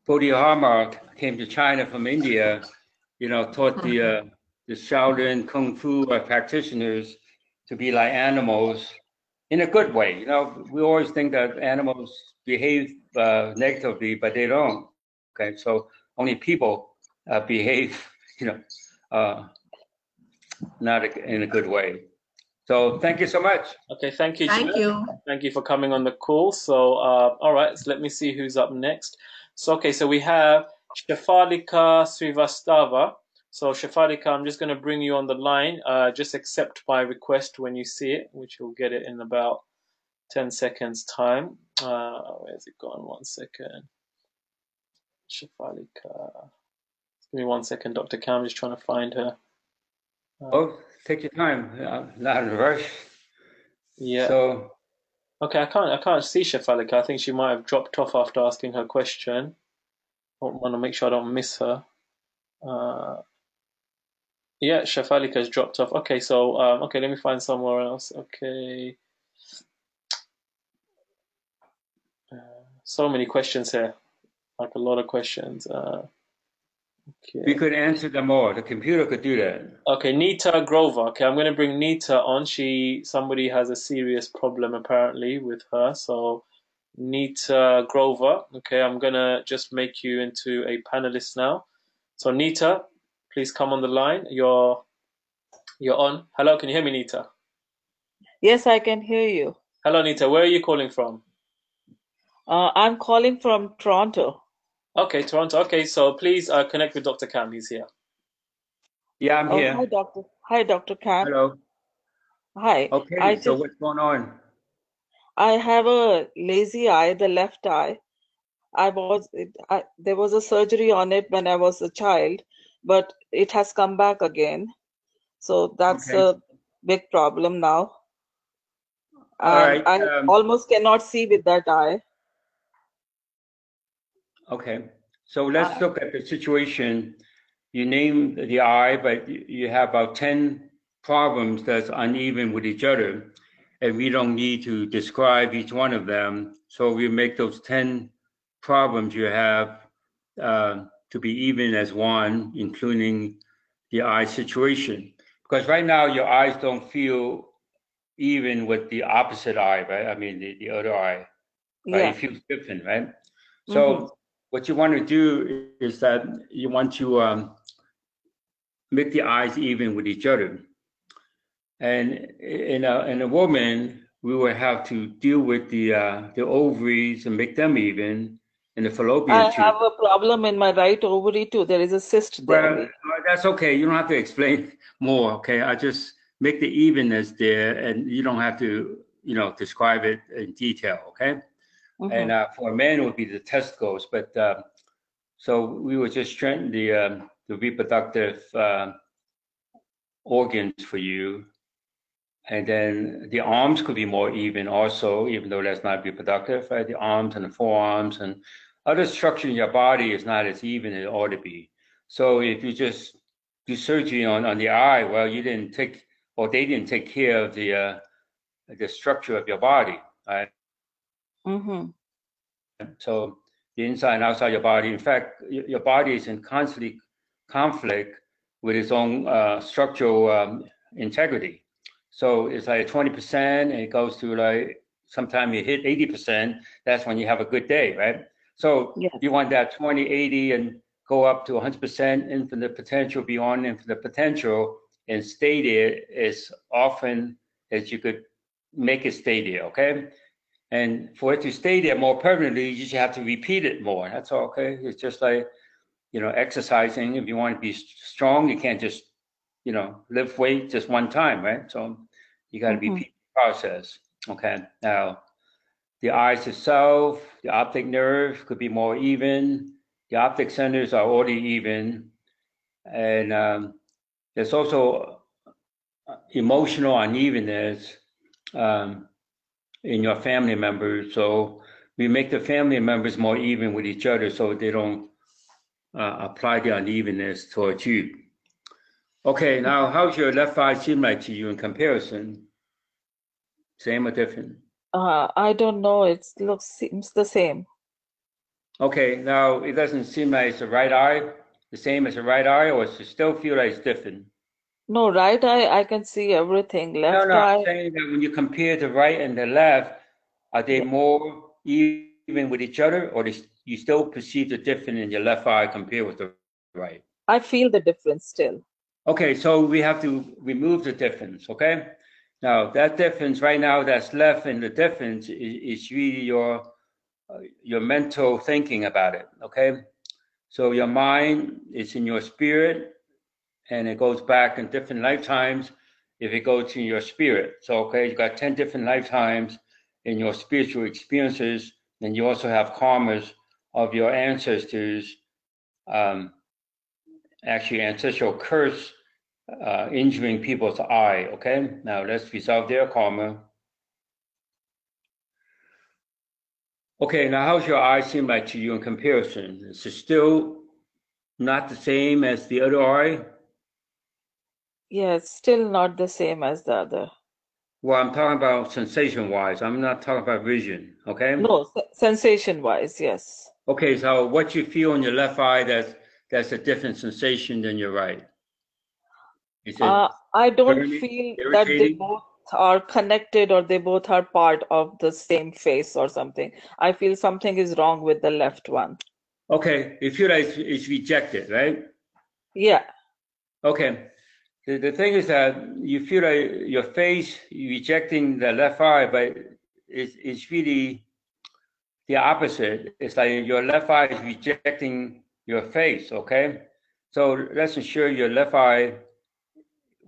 Bodhidharma came to China from India, taught the Shaolin Kung Fu practitioners to be like animals in a good way. We always think that animals behave negatively, but they don't. Okay, so only people behave, not in a good way. So thank you so much. Okay, thank you, Thank Jim. you. Thank you for coming on the call. So, all right, so let me see who's up next. So, okay, so we have Shefalika Srivastava. So, Shefalika, I'm just going to bring you on the line. Just accept my request when you see it, which you'll get it in about 10 seconds time. Where's it gone? 1 second. Shefalika. Give me 1 second, Dr. Cam. I'm just trying to find her. Take your time. Not in a rush. Yeah. So okay, I can't see Shefalika. I think she might have dropped off after asking her question. I want to make sure I don't miss her. Yeah, Shefalika's dropped off. Okay, so okay, let me find somewhere else. Okay. So many questions here, like a lot of questions. Okay. We could answer them all. The computer could do that. Okay, Nita Grover. Okay, I'm going to bring Nita on. Somebody has a serious problem apparently with her. So Nita Grover. Okay, I'm going to just make you into a panelist now. So Nita, please come on the line. You're on. Hello, can you hear me, Nita? Yes, I can hear you. Hello, Nita. Where are you calling from? I'm calling from Toronto. Okay, Toronto. Okay, so please connect with Dr. Cam. He's here. Yeah, I'm here. Hi, Doctor. Hi, Dr. Cam. Hello. Hi. Okay, so what's going on? I have a lazy eye, the left eye. There was a surgery on it when I was a child, but it has come back again. So that's a big problem now. And I almost cannot see with that eye. Okay, so let's look at the situation. You name the eye, but you have about 10 problems that's uneven with each other, and we don't need to describe each one of them. So we make those 10 problems you have to be even as one, including the eye situation. Because right now your eyes don't feel even with the opposite eye, right? I mean, the other eye, right? Yeah. It feels different, right? So what you want to do is that you want to make the eyes even with each other. And in a woman, we will have to deal with the ovaries and make them even, and the fallopian tube. I have a problem in my right ovary too. There is a cyst there. Well, that's okay. You don't have to explain more, okay? I just make the evenness there, and you don't have to, describe it in detail, okay? And for men, it would be the testicles, but so we would just strengthen the reproductive organs for you. And then the arms could be more even also, even though that's not reproductive, right? The arms and the forearms and other structure in your body is not as even as it ought to be. So if you just do surgery on the eye, well, they didn't take care of the structure of your body, right? So the inside and outside your body, in fact, your body is in constantly conflict with its own structural integrity. So it's like 20% and it goes to like, sometimes you hit 80%, that's when you have a good day, right? So you want that 20, 80 and go up to 100% infinite potential, beyond infinite potential, and stay there as often as you could make it stay there, okay? And for it to stay there more permanently, you just have to repeat it more. That's all, okay? It's just like, exercising. If you want to be strong, you can't just, lift weight just one time, right? So you got to repeat the process, okay? Now, the eyes itself, the optic nerve could be more even. The optic centers are already even. And there's also emotional unevenness in your family members. So we make the family members more even with each other so they don't apply the unevenness towards you. Okay, now how's your left eye seem like to you in comparison? Same or different? I don't know. It seems the same. Okay, now it doesn't seem like it's the right eye, the same as the right eye, or does it still feel like it's different? No, right eye, I can see everything. Left No, eye. I'm saying that when you compare the right and the left, are they more even with each other, or you still perceive the difference in your left eye compared with the right? I feel the difference still. Okay, so we have to remove the difference, okay? Now, that difference right now that's left in the difference is really your mental thinking about it, okay? So your mind is in your spirit, and it goes back in different lifetimes if it goes in your spirit. So, okay, you got 10 different lifetimes in your spiritual experiences, and you also have karmas of your ancestors, actually ancestral curse injuring people's eye, okay? Now let's resolve their karma. Okay, now how's your eye seem like to you in comparison? Is it still not the same as the other eye? Yeah, it's still not the same as the other. Well, I'm talking about sensation-wise. I'm not talking about vision, okay? No, sensation-wise, yes. Okay, so what you feel in your left eye, that's a different sensation than your right. Is it I don't burning, feel irritating? that they both are connected or they both are part of the same face or something. I feel something is wrong with the left one. Okay, you feel like it's rejected, right? Yeah. Okay. The thing is that you feel like your face rejecting the left eye, but it's really the opposite. It's like your left eye is rejecting your face, okay? So let's ensure your left eye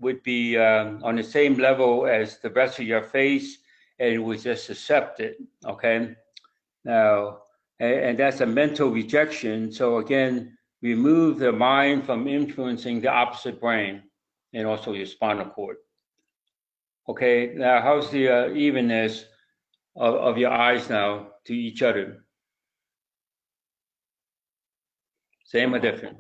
would be on the same level as the rest of your face, and it would just accept it, okay? Now, and that's a mental rejection. So again, remove the mind from influencing the opposite brain and also your spinal cord. Okay, now how's the evenness of your eyes now to each other? Same or different?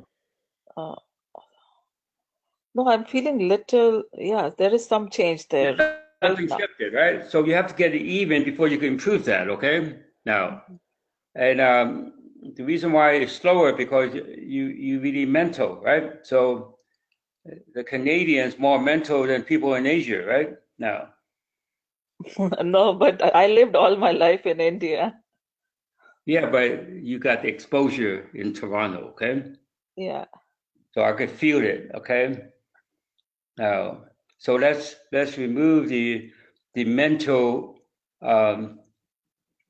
No, I'm feeling little, yeah, there is some change there. Something shifted, right? So you have to get it even before you can improve that, okay? Now, and the reason why it's slower because you really mental, right? So the Canadians more mental than people in Asia, right? Now. No, but I lived all my life in India. Yeah, but you got the exposure in Toronto, okay? Yeah. So I could feel it, okay? Now, so let's remove the mental.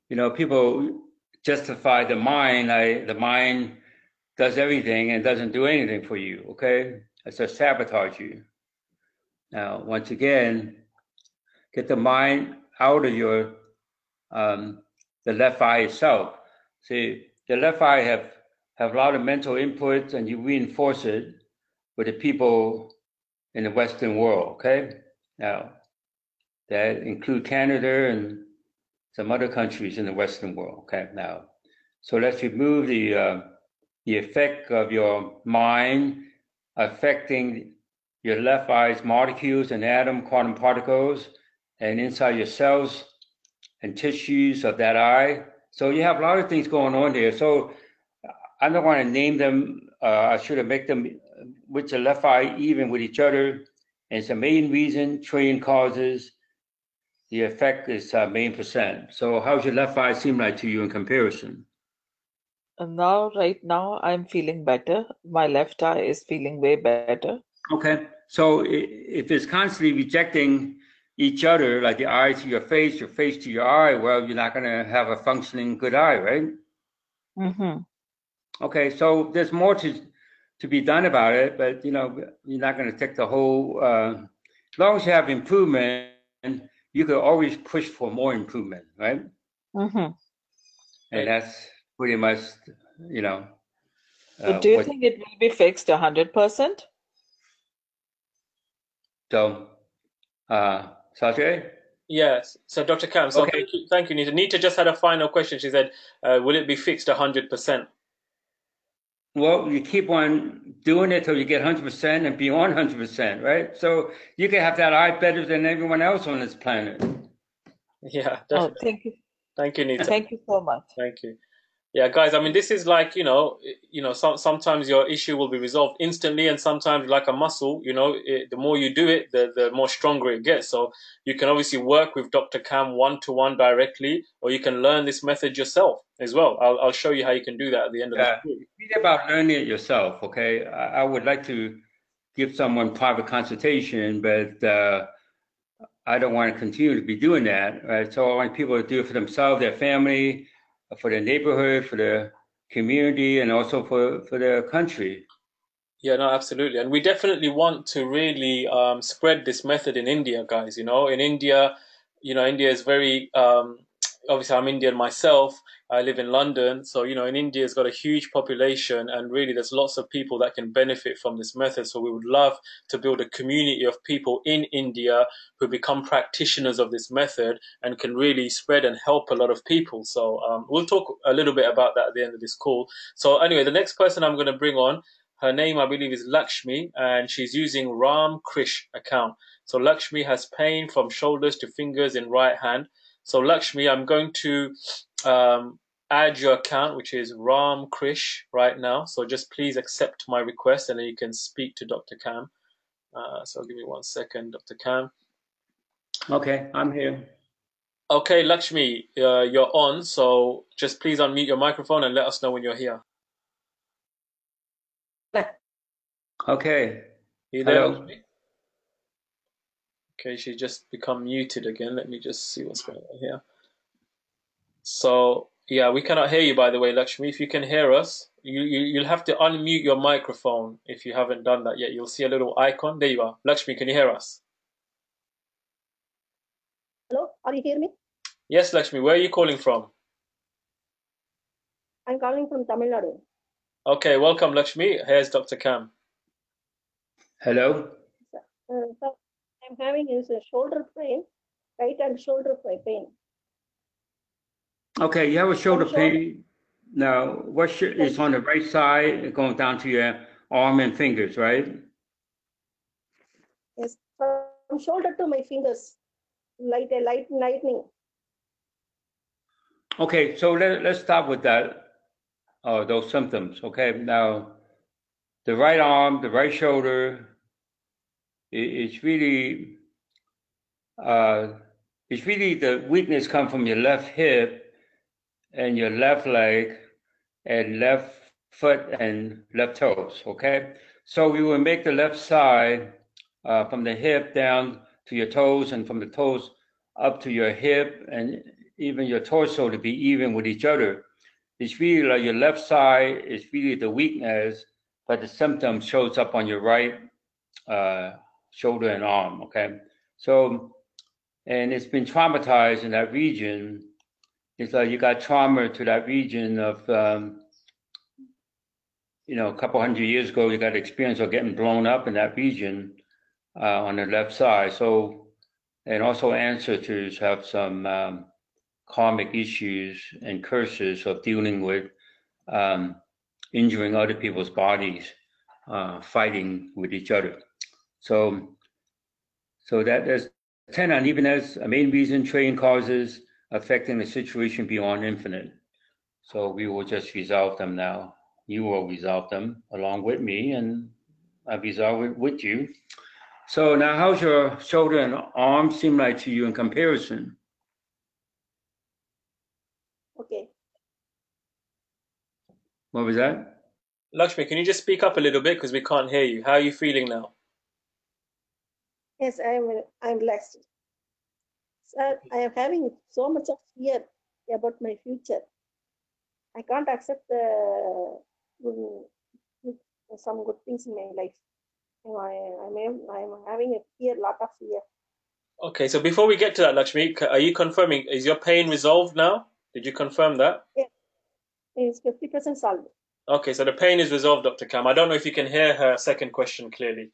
People justify the mind. The mind does everything and doesn't do anything for you, okay? It's to sabotage you. Now, once again, get the mind out of your the left eye itself. See, the left eye have a lot of mental inputs, and you reinforce it with the people in the Western world. Okay, now that include Canada and some other countries in the Western world. Okay, now, so let's remove the effect of your mind affecting your left eye's molecules and atom quantum particles, and inside your cells and tissues of that eye. So you have a lot of things going on there. So I don't want to name them. I should have make them with the left eye even with each other. And it's the main reason, trillion causes. The effect is main percent. So how's your left eye seem like to you in comparison? And now, right now, I'm feeling better. My left eye is feeling way better. Okay. So if it's constantly rejecting each other, like the eye to your face to your eye, well, you're not going to have a functioning good eye, right? Mm-hmm. Okay, so there's more to be done about it, but you're not going to take the whole. As long as you have improvement, you could always push for more improvement, right? Mm-hmm. And that's pretty much, So do you think it will be fixed 100%? So Sajay? Yes. So Dr. Kam, so Okay. thank you, Nita. Nita just had a final question. She said, will it be fixed 100%? Well, you keep on doing it till you get 100% and beyond 100%, right? So you can have that eye better than everyone else on this planet. Yeah, Oh, definitely. thank you. Thank you, Nita. Thank you so much. Thank you. Yeah, guys, I mean, this is like, sometimes your issue will be resolved instantly, and sometimes like a muscle, the more you do it, the more stronger it gets. So you can obviously work with Dr. Kam one-to-one directly, or you can learn this method yourself as well. I'll show you how you can do that at the end of the talk. It's about learning it yourself, okay? I would like to give someone private consultation, but I don't want to continue to be doing that, right? So I want people to do it for themselves, their family, for their neighborhood, for their community, and also for their country. Yeah, no, absolutely. And we definitely want to really spread this method in India, guys. In India, India is very, obviously I'm Indian myself. I live in London. So, in India it's got a huge population, and really there's lots of people that can benefit from this method. So we would love to build a community of people in India who become practitioners of this method and can really spread and help a lot of people. So we'll talk a little bit about that at the end of this call. So anyway, the next person I'm going to bring on, her name, I believe, is Lakshmi, and she's using Ram Krish account. So Lakshmi has pain from shoulders to fingers in right hand. So Lakshmi, I'm going to add your account, which is Ram Krish, right now. So just please accept my request, and then you can speak to Dr. Kam. So give me 1 second, Dr. Kam. Okay, I'm here. Okay, Lakshmi, you're on. So just please unmute your microphone and let us know when you're here. Okay. You there, Hello. Lakshmi? Okay, she just become muted again. Let me just see what's going on here. So yeah, we cannot hear you, by the way, Lakshmi. If you can hear us, you'll have to unmute your microphone if you haven't done that yet. You'll see a little icon. There you are. Lakshmi, can you hear us? Hello, are you hearing me? Yes, Lakshmi. Where are you calling from? I'm calling from Tamil Nadu. Okay, welcome, Lakshmi. Here's Dr. Kam. Hello. So I'm having a shoulder pain, right hand shoulder pain. Okay, you have a shoulder pain. Now, it's on the right side, going down to your arm and fingers, right? Yes, from shoulder to my fingers, lightning. Okay, so let's start with that, those symptoms. Okay, now the right arm, the right shoulder, it's really the weakness comes from your left hip and your left leg and left foot and left toes. Okay, so we will make the left side from the hip down to your toes, and from the toes up to your hip, and even your torso to be even with each other. It's really like your left side is really the weakness, but the symptom shows up on your right shoulder and arm. Okay, so, and it's been traumatized in that region. It's like you got trauma to that region of, a couple hundred years ago, you got experience of getting blown up in that region on the left side. So, and also ancestors have some karmic issues and curses of dealing with injuring other people's bodies, fighting with each other. So there's 10 unevenness, a main reason, trading causes affecting the situation beyond infinite. So we will just resolve them now. You will resolve them along with me, and I resolve it with you. So now, how's your shoulder and arm seem like to you in comparison? Okay. What was that? Lakshmi, can you just speak up a little bit because we can't hear you? How are you feeling now? Yes, I'm relaxed. Sir, I am having so much of fear about my future. I can't accept some good things in my life. I'm having a lot of fear. Okay, so before we get to that, Lakshmi, are you confirming, is your pain resolved now? Did you confirm that? Yeah, it's 50% solved. Okay, so the pain is resolved, Dr. Kam. I don't know if you can hear her second question clearly.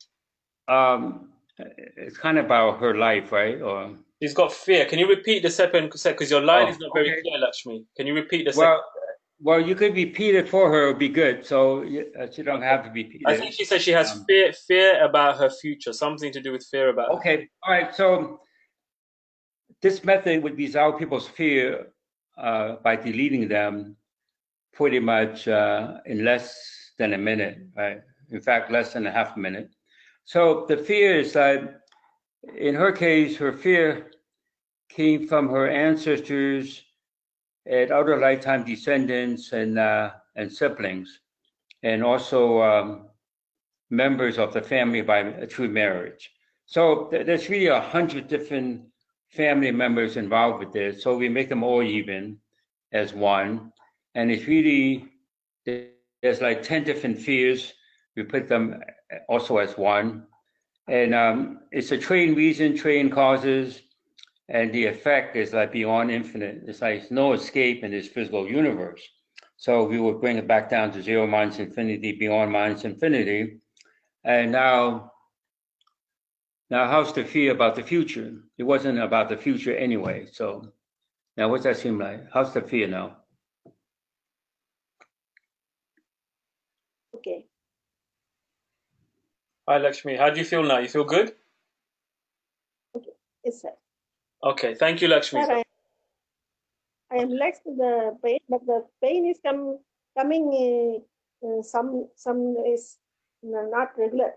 it's kind of about her life, right? Or she's got fear. Can you repeat the second? Because your line is not very clear, Lakshmi. Can you repeat the second? Well, you could repeat it for her. It would be good. So she don't have to repeat it. I think she said she has fear about her future. Something to do with fear about. Okay. All right. So this method would resolve people's fear by deleting them pretty much in less than a minute, right? In fact, less than a half a minute. So the fear is that, in her case, her fear came from her ancestors and other lifetime descendants and siblings, and also members of the family by a true marriage. So there's really 100 different family members involved with this. So we make them all even as one. And it's really, there's like 10 different fears. We put them also as one. And it's a train reason, train causes, and the effect is like beyond infinite. It's like no escape in this physical universe. So we would bring it back down to zero minus infinity, beyond minus infinity. And now how's the fear about the future? It wasn't about the future anyway. So now what's that seem like? How's the fear now? Okay. Hi, Lakshmi. How do you feel now? You feel good? Okay. Yes, sir. Okay. Thank you, Lakshmi. Sir, I am less to the pain, but the pain is coming some is not regular.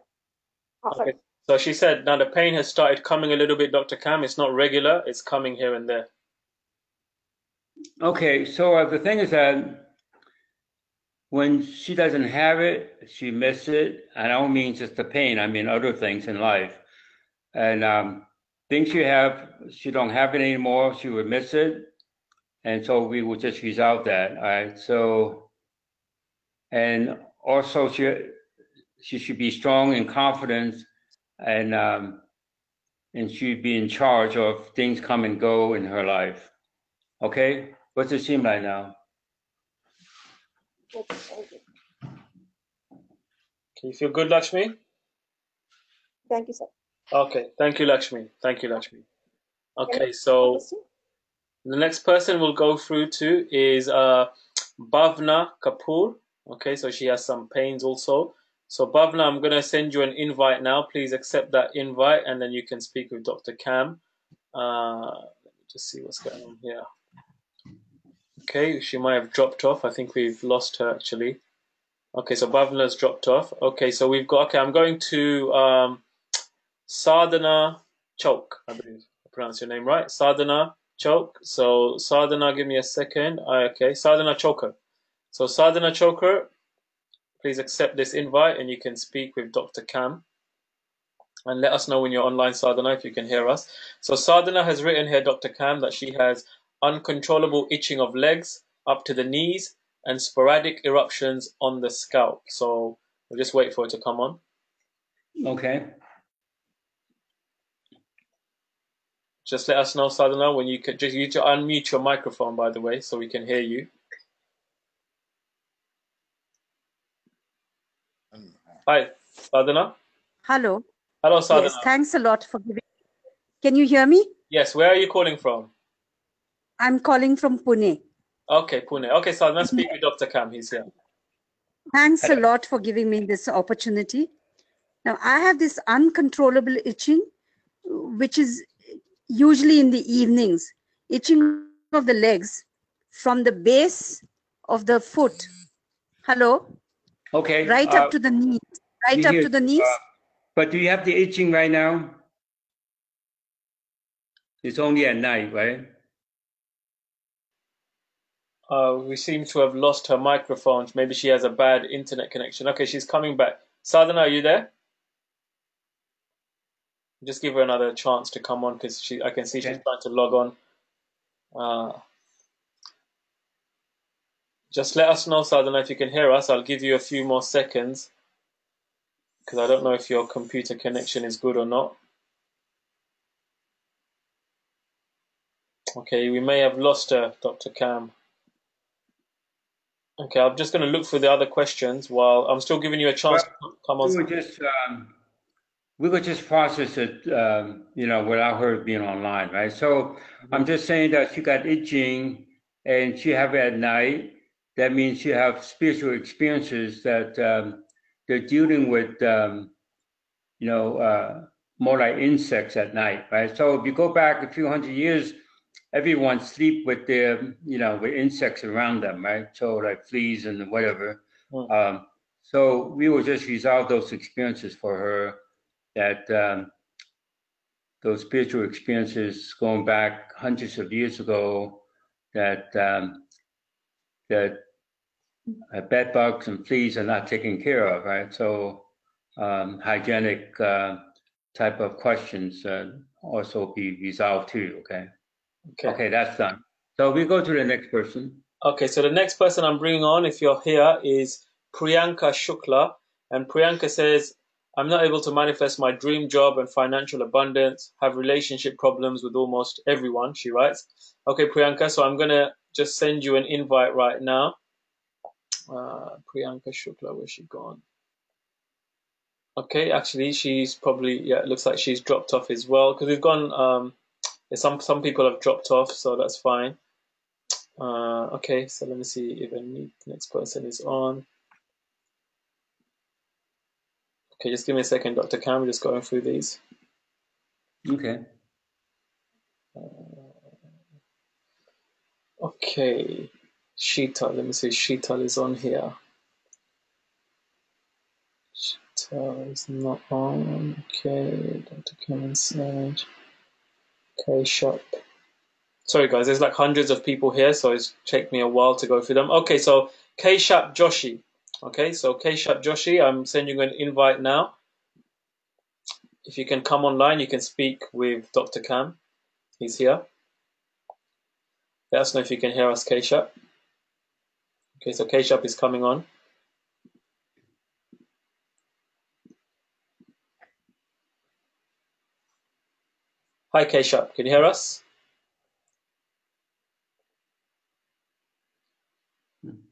Often. Okay. So she said now the pain has started coming a little bit, Dr. Kam. It's not regular. It's coming here and there. Okay. So the thing is that when she doesn't have it, she misses it. I don't mean just the pain. I mean other things in life. And things she don't have it anymore. She would miss it. And so we would just resolve that. All right. So, and also she should be strong and confident, and she'd be in charge of things come and go in her life. Okay? What's it seem like now? Okay, thank you. Can you feel good, Lakshmi? Thank you, sir. Okay. Thank you, Lakshmi. Thank you, Lakshmi. Okay. So the next person we'll go through to is Bhavna Kapoor. Okay. So she has some pains also. So Bhavna, I'm going to send you an invite now. Please accept that invite, and then you can speak with Dr. Kam. Let me just see what's going on here. Okay, she might have dropped off. I think we've lost her actually. Okay, so Bhavna's dropped off. Okay, so we've got. Okay, I'm going to Sadhana Chok. I believe I pronounced your name right. Sadhana Chok. So Sadhana, give me a second. Okay, Sadhana Choker. So Sadhana Choker, please accept this invite and you can speak with Dr. Kam. And let us know when you're online, Sadhana, if you can hear us. So Sadhana has written here, Dr. Kam, that she has uncontrollable itching of legs up to the knees and sporadic eruptions on the scalp. So we'll just wait for it to come on. Okay. Just let us know, Sadhana, when you could. Just you to unmute your microphone, by the way, so we can hear you. Hi, Sadhana. Hello. Hello, Sadhana. Yes, thanks a lot for giving. Can you hear me? Yes, where are you calling from? I'm calling from Pune. Okay, Pune. Okay, Sadhana, speak with Dr. Kam. He's here. Thanks a lot for giving me this opportunity. Now, I have this uncontrollable itching, which is usually in the evenings, itching of the legs from the base of the foot. Hello? Okay. Right up to the knees. Right up to the knees. But do you have the itching right now? It's only at night, right? We seem to have lost her microphone. Maybe she has a bad internet connection. Okay, she's coming back. Sadhana, are you there? Just give her another chance to come on because I can see she's trying to log on. Just let us know, Sadhana, if you can hear us. I'll give you a few more seconds because I don't know if your computer connection is good or not. Okay, we may have lost her, Dr. Kam. Okay, I'm just going to look for the other questions while I'm still giving you a chance to come on. we could just process it, without her being online, right? So I'm just saying that she got itching and she have it at night. That means she have spiritual experiences that they're dealing with, more like insects at night, right? So if you go back a few hundred years, everyone sleep with their, with insects around them, right? So like fleas and whatever. So we will just resolve those experiences for her, that those spiritual experiences going back hundreds of years ago, that bed bugs and fleas are not taken care of, right? So hygienic type of questions also be resolved too, okay? Okay, that's done. So we go to the next person. Okay, so the next person I'm bringing on, if you're here, is Priyanka Shukla. And Priyanka says, I'm not able to manifest my dream job and financial abundance, have relationship problems with almost everyone, she writes. Okay, Priyanka, so I'm going to just send you an invite right now. Priyanka Shukla, where's she gone? Okay, actually, she's probably, it looks like she's dropped off as well, because we've gone, some people have dropped off, so that's fine. Okay, so let me see if the next person is on. Okay, just give me a second, Dr. Cam. We're just going through these. Okay. Okay, Sheetal. Let me see. Sheetal is on here. Sheetal is not on. Okay, Dr. Cam inside. Okay, shop. Sorry, guys. There's like hundreds of people here, so it's taken me a while to go through them. Okay, so K-Shap Joshi. Okay, so K-Shap Joshi, I'm sending you an invite now. If you can come online, you can speak with Dr. Cam. He's here. Let us know if you can hear us, K-Shap. Okay, so K-Shap is coming on. Hi, K-Shap. Can you hear us?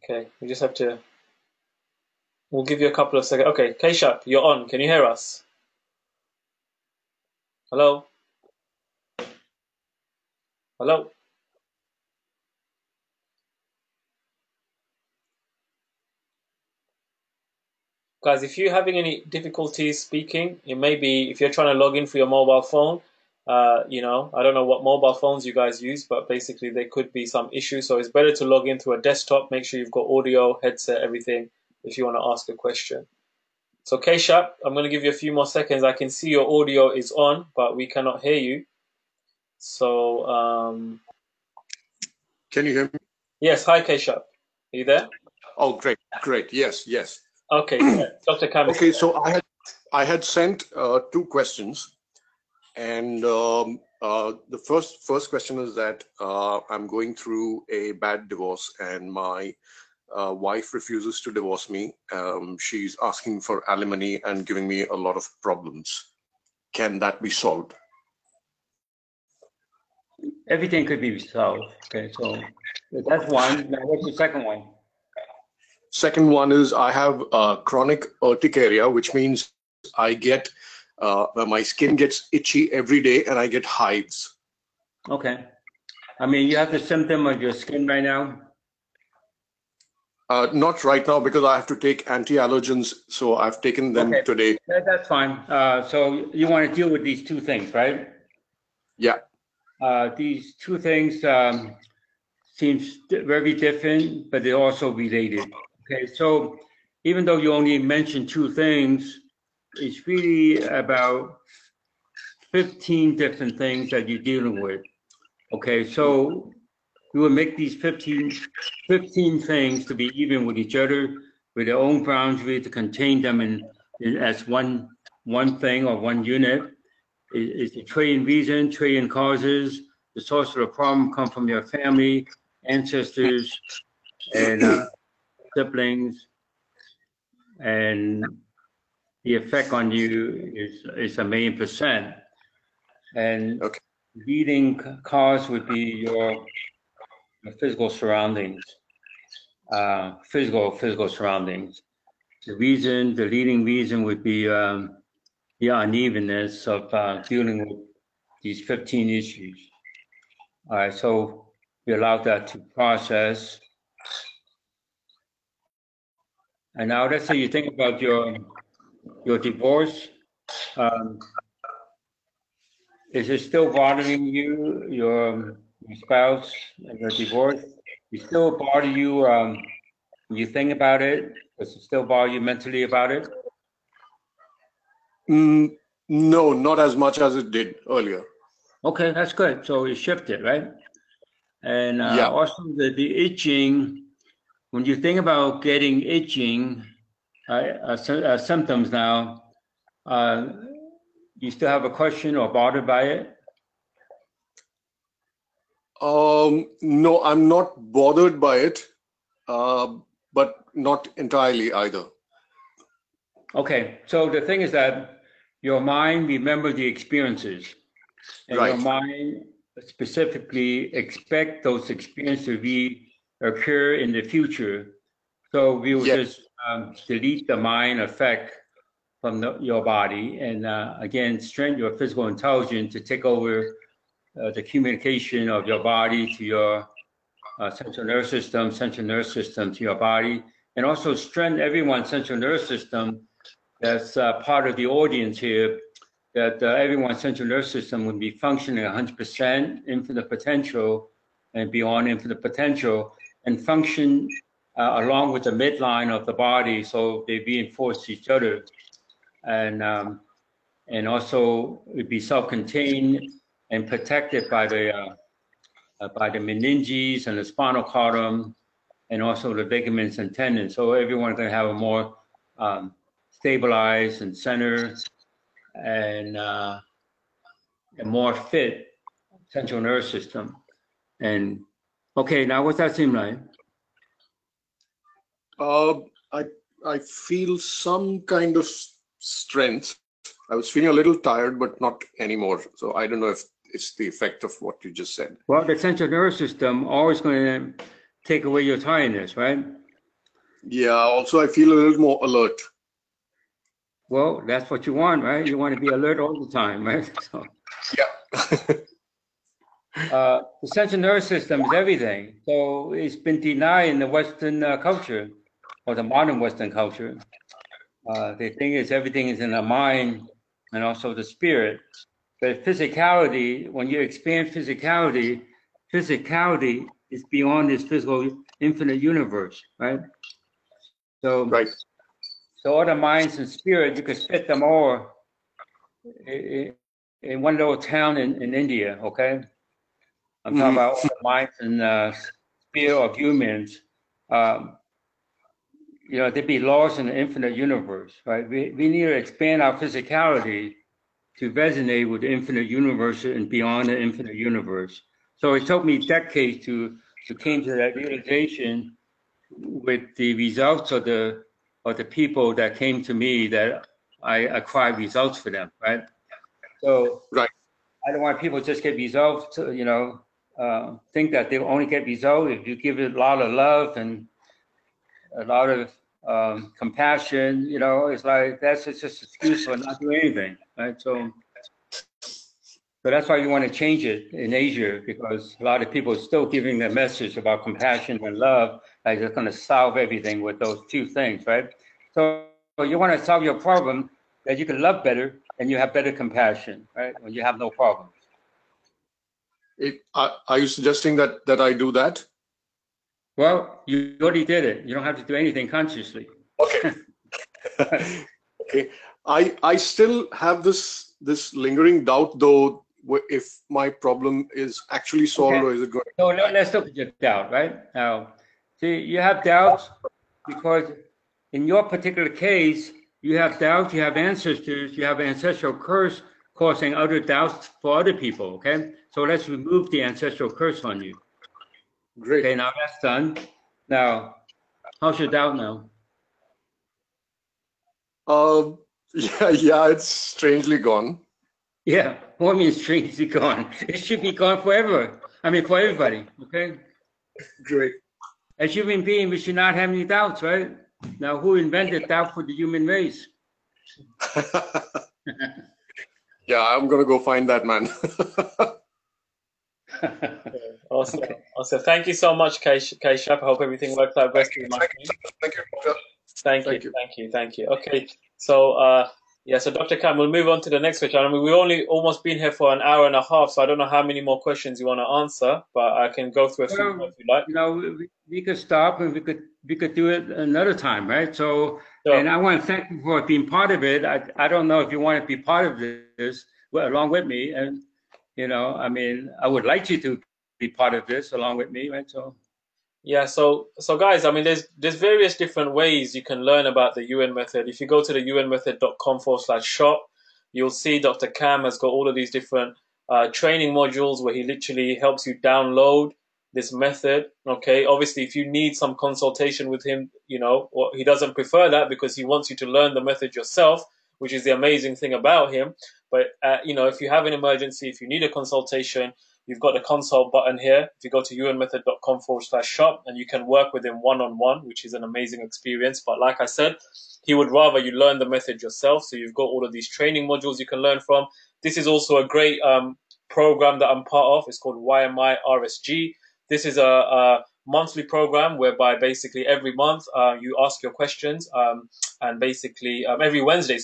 Okay, we just have to... We'll give you a couple of seconds. Okay, K-Shap, you're on. Can you hear us? Hello? Hello? Guys, if you're having any difficulties speaking, it may be if you're trying to log in for your mobile phone, I don't know what mobile phones you guys use, but basically there could be some issue. So it's better to log in through a desktop. Make sure you've got audio, headset, everything, if you want to ask a question. So K-Shap, I'm going to give you a few more seconds. I can see your audio is on, but we cannot hear you. So, can you hear me? Yes. Hi, K-Shap. Are you there? Oh, great. Yes. Okay, Dr. Cam. Okay, so I had sent 2 questions, and the first question is that I'm going through a bad divorce, and my wife refuses to divorce me. She's asking for alimony and giving me a lot of problems. Can that be solved? Everything could be resolved. Okay, so that's one. Now, what's the second one? Second one is I have chronic urticaria, which means I get my skin gets itchy every day and I get hives. Okay. I mean, you have the symptom of your skin right now? Not right now because I have to take anti-allergens, so I've taken them today. That's fine. So you want to deal with these 2 things, right? Yeah. These 2 things seems very different, but they're also related. Okay, so even though you only mentioned 2 things, it's really about 15 different things that you're dealing with. Okay, so we will make these 15 things to be even with each other, with their own boundary to contain them in as one thing or one unit. It's the trillion reason, trillion causes. The source of the problem come from your family, ancestors, and siblings, and the effect on you is 1,000,000%. And leading cause would be your physical surroundings, physical surroundings. The leading reason would be the unevenness of dealing with these 15 issues. All right, so we allow that to process. And now let's say you think about your divorce. Is it still bothering you, your spouse, and your divorce? It still bother you when you think about it? Does it still bother you mentally about it? No, not as much as it did earlier. Okay, that's good. So it shifted, right? And also the itching, when you think about getting itching symptoms now, you still have a question or bothered by it? No, I'm not bothered by it, but not entirely either. Okay, so the thing is that your mind remembers the experiences, and your mind specifically expect those experiences to reoccur in the future. So we will just delete the mind effect from your body, and again, strengthen your physical intelligence to take over the communication of your body to your central nervous system to your body, and also strengthen everyone's central nervous system that's part of the audience here, that everyone's central nervous system would be functioning 100% infinite potential and beyond infinite potential, and function along with the midline of the body, so they reinforce each other, and also it'd be self-contained and protected by the meninges and the spinal column, and also the ligaments and tendons. So everyone's going to have a more stabilized and centered and a more fit central nervous system. And okay, now what's that seem like? I feel some kind of strength. I was feeling a little tired, but not anymore. So I don't know if it's the effect of what you just said. Well, the central nervous system always going to take away your tiredness, right? Yeah, also I feel a little more alert. Well, that's what you want, right? You want to be alert all the time, right? So, the central nervous system is everything. So it's been denied in the Western culture, or the modern Western culture. The thing is, everything is in the mind and also the spirit. But physicality, when you expand physicality is beyond this physical infinite universe, right? So, so all the minds and spirit, you could fit them all in one little town in India, okay? I'm talking about all the minds and spirit of humans. You know, they'd be lost in the infinite universe, right? We need to expand our physicality to resonate with the infinite universe and beyond the infinite universe. So it took me decades to came to that realization with the results of the people that came to me, that I acquired results for them, right? So I don't want people to just get results to, you know, think that they'll only get results if you give it a lot of love and a lot of compassion. You know, it's like that's just an excuse for not doing anything, right? So that's why you want to change it in Asia, because a lot of people are still giving the message about compassion and love, like it's going to solve everything with those two things, right? So you want to solve your problem that you can love better and you have better compassion, right? When you have no problems. Are you suggesting that I do that? Well, you already did it. You don't have to do anything consciously. Okay. Okay. I still have this lingering doubt, though, if my problem is actually solved, or is it going? So let's look at your doubt, right? Now, see, you have doubts because in your particular case, you have doubts, you have ancestors, you have ancestral curse causing other doubts for other people, okay? So let's remove the ancestral curse on you. Great. Okay, now that's done. Now, how's your doubt now? Yeah, it's strangely gone. Yeah, what means strangely gone? It should be gone forever. I mean, for everybody, okay? Great. As human beings, we should not have any doubts, right? Now, who invented doubt for the human race? Yeah, I'm gonna go find that man. Awesome. Okay. Awesome. Thank you so much, Keshav. I hope everything works out best for you, my friend. Thank you, doctor. Thank you. Okay. So, so Dr. Kam, we'll move on to the next question. I mean, we've only almost been here for an hour and a half, so I don't know how many more questions you want to answer, but I can go through a few more if you like. You know, we could stop and we could do it another time, right? So, sure. And I want to thank you for being part of it. I don't know if you want to be part of this along with me, and you know, I mean, I would like you to be part of this along with me, right? So. Yeah, so guys, I mean, there's various different ways you can learn about the UN method. If you go to the unmethod.com/shop, you'll see Dr. Kam has got all of these different training modules where he literally helps you download this method. Okay, obviously, if you need some consultation with him, you know, or he doesn't prefer that because he wants you to learn the method yourself, which is the amazing thing about him. But you know, if you have an emergency, if you need a consultation, you've got the consult button here. If you go to unmethod.com/shop, and you can work with him one-on-one, which is an amazing experience. But like I said, he would rather you learn the method yourself. So you've got all of these training modules you can learn from. This is also a great program that I'm part of. It's called YMI RSG. This is a monthly program whereby basically every month you ask your questions and basically every Wednesday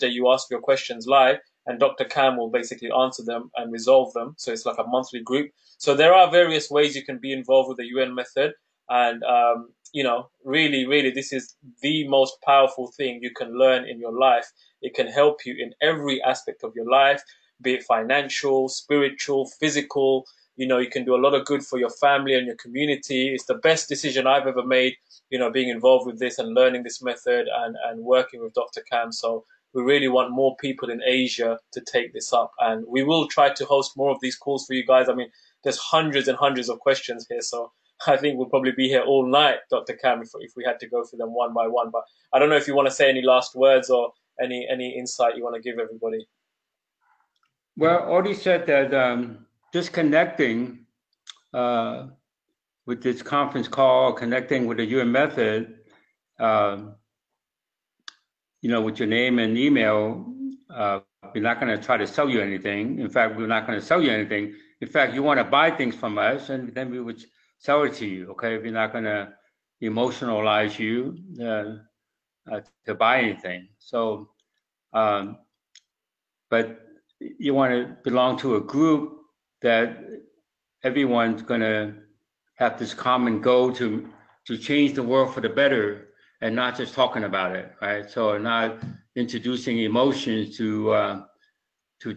you ask your questions live, and Dr. Kam will basically answer them and resolve them. So it's like a monthly group. So there are various ways you can be involved with the UN method. And, you know, really, this is the most powerful thing you can learn in your life. It can help you in every aspect of your life, be it financial, spiritual, physical. You know, you can do a lot of good for your family and your community. It's the best decision I've ever made, you know, being involved with this and learning this method and working with Dr. Kam. So we really want more people in Asia to take this up. And we will try to host more of these calls for you guys. I mean, there's hundreds and hundreds of questions here. So I think we'll probably be here all night, Dr. Kam, if we had to go through them one by one. But I don't know if you want to say any last words or any insight you want to give everybody. Well, Audie said that just connecting with this conference call, connecting with the UN method, you know, with your name and email, we're not going to try to sell you anything. In fact, we're not going to sell you anything. In fact, you want to buy things from us, and then we would sell it to you, okay? We're not going to emotionalize you to buy anything. So, but you want to belong to a group that everyone's going to have this common goal to change the world for the better, and not just talking about it, right? So not introducing emotions to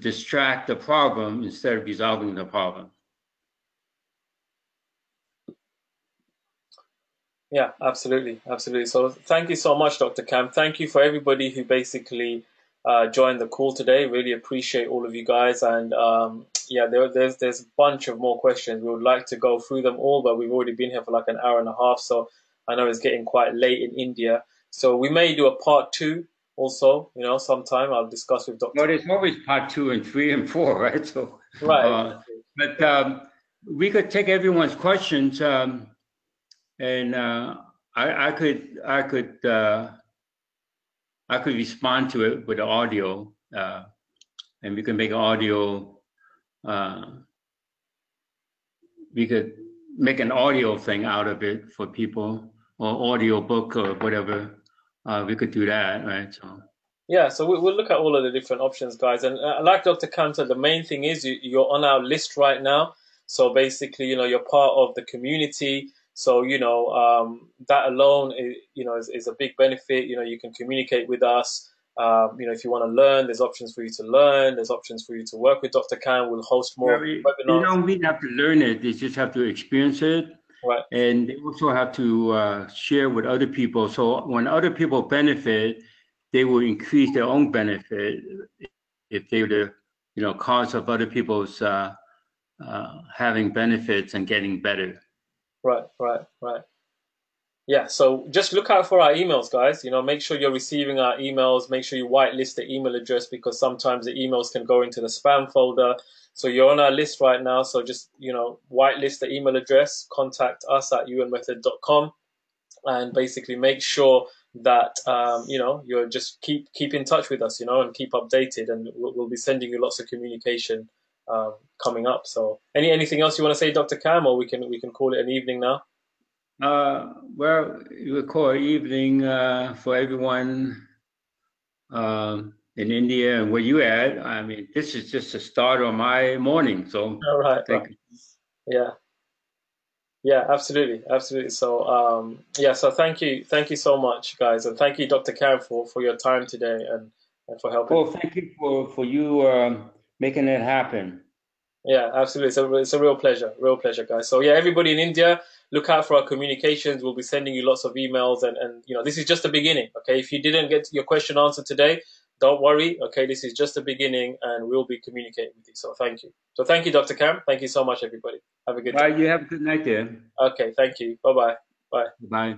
distract the problem instead of resolving the problem. Yeah, absolutely. So thank you so much, Dr. Kam. Thank you for everybody who basically joined the call today. Really appreciate all of you guys. And yeah, there's a bunch of more questions. We would like to go through them all, but we've already been here for like an hour and a half. So I know it's getting quite late in India. So we may do a part 2 also, you know, sometime. I'll discuss with Dr. Well, there's always part 2 and 3 and 4, right? So, right. But we could take everyone's questions, and I could respond to it with the audio, and we can make an audio. We could make an audio thing out of it for people, or audio book or whatever. We could do that, right? So. Yeah, so we'll look at all of the different options, guys. And like Dr. Kam said, the main thing is you're on our list right now. So basically, you know, you're part of the community. So, you know, that alone, is a big benefit. You know, you can communicate with us. You know, if you want to learn, there's options for you to learn. There's options for you to work with Dr. Kam. We'll host more webinars. You don't really have to learn it. You just have to experience it. Right. And they also have to share with other people. So when other people benefit, they will increase their own benefit if they were the cause of other people's having benefits and getting better. Right. Yeah, so just look out for our emails, guys. You know, make sure you're receiving our emails. Make sure you whitelist the email address, because sometimes the emails can go into the spam folder. So you're on our list right now. So just, you know, whitelist the email address, contact us at unmethod.com, and basically make sure that you're just keep in touch with us, and keep updated, and we'll be sending you lots of communication coming up. So anything else you want to say, Dr. Kam, or we can call it an evening now? Well, you call it evening for everyone in India and where you at. I mean, this is just a start on my morning. So all right, thank you. Yeah, absolutely. So so thank you so much, guys, and thank you, Dr. Kam, for your time today and for helping. Well, thank you for you making it happen. Yeah, absolutely. It's a real pleasure, guys. So yeah, everybody in India, look out for our communications. We'll be sending you lots of emails, and this is just the beginning. Okay, if you didn't get your question answered today, don't worry. Okay, this is just the beginning, and we'll be communicating with you. So thank you. So thank you, Dr. Kam. Thank you so much, everybody. Have a good day. You have a good night there. Okay, thank you. Bye-bye. Bye. Bye.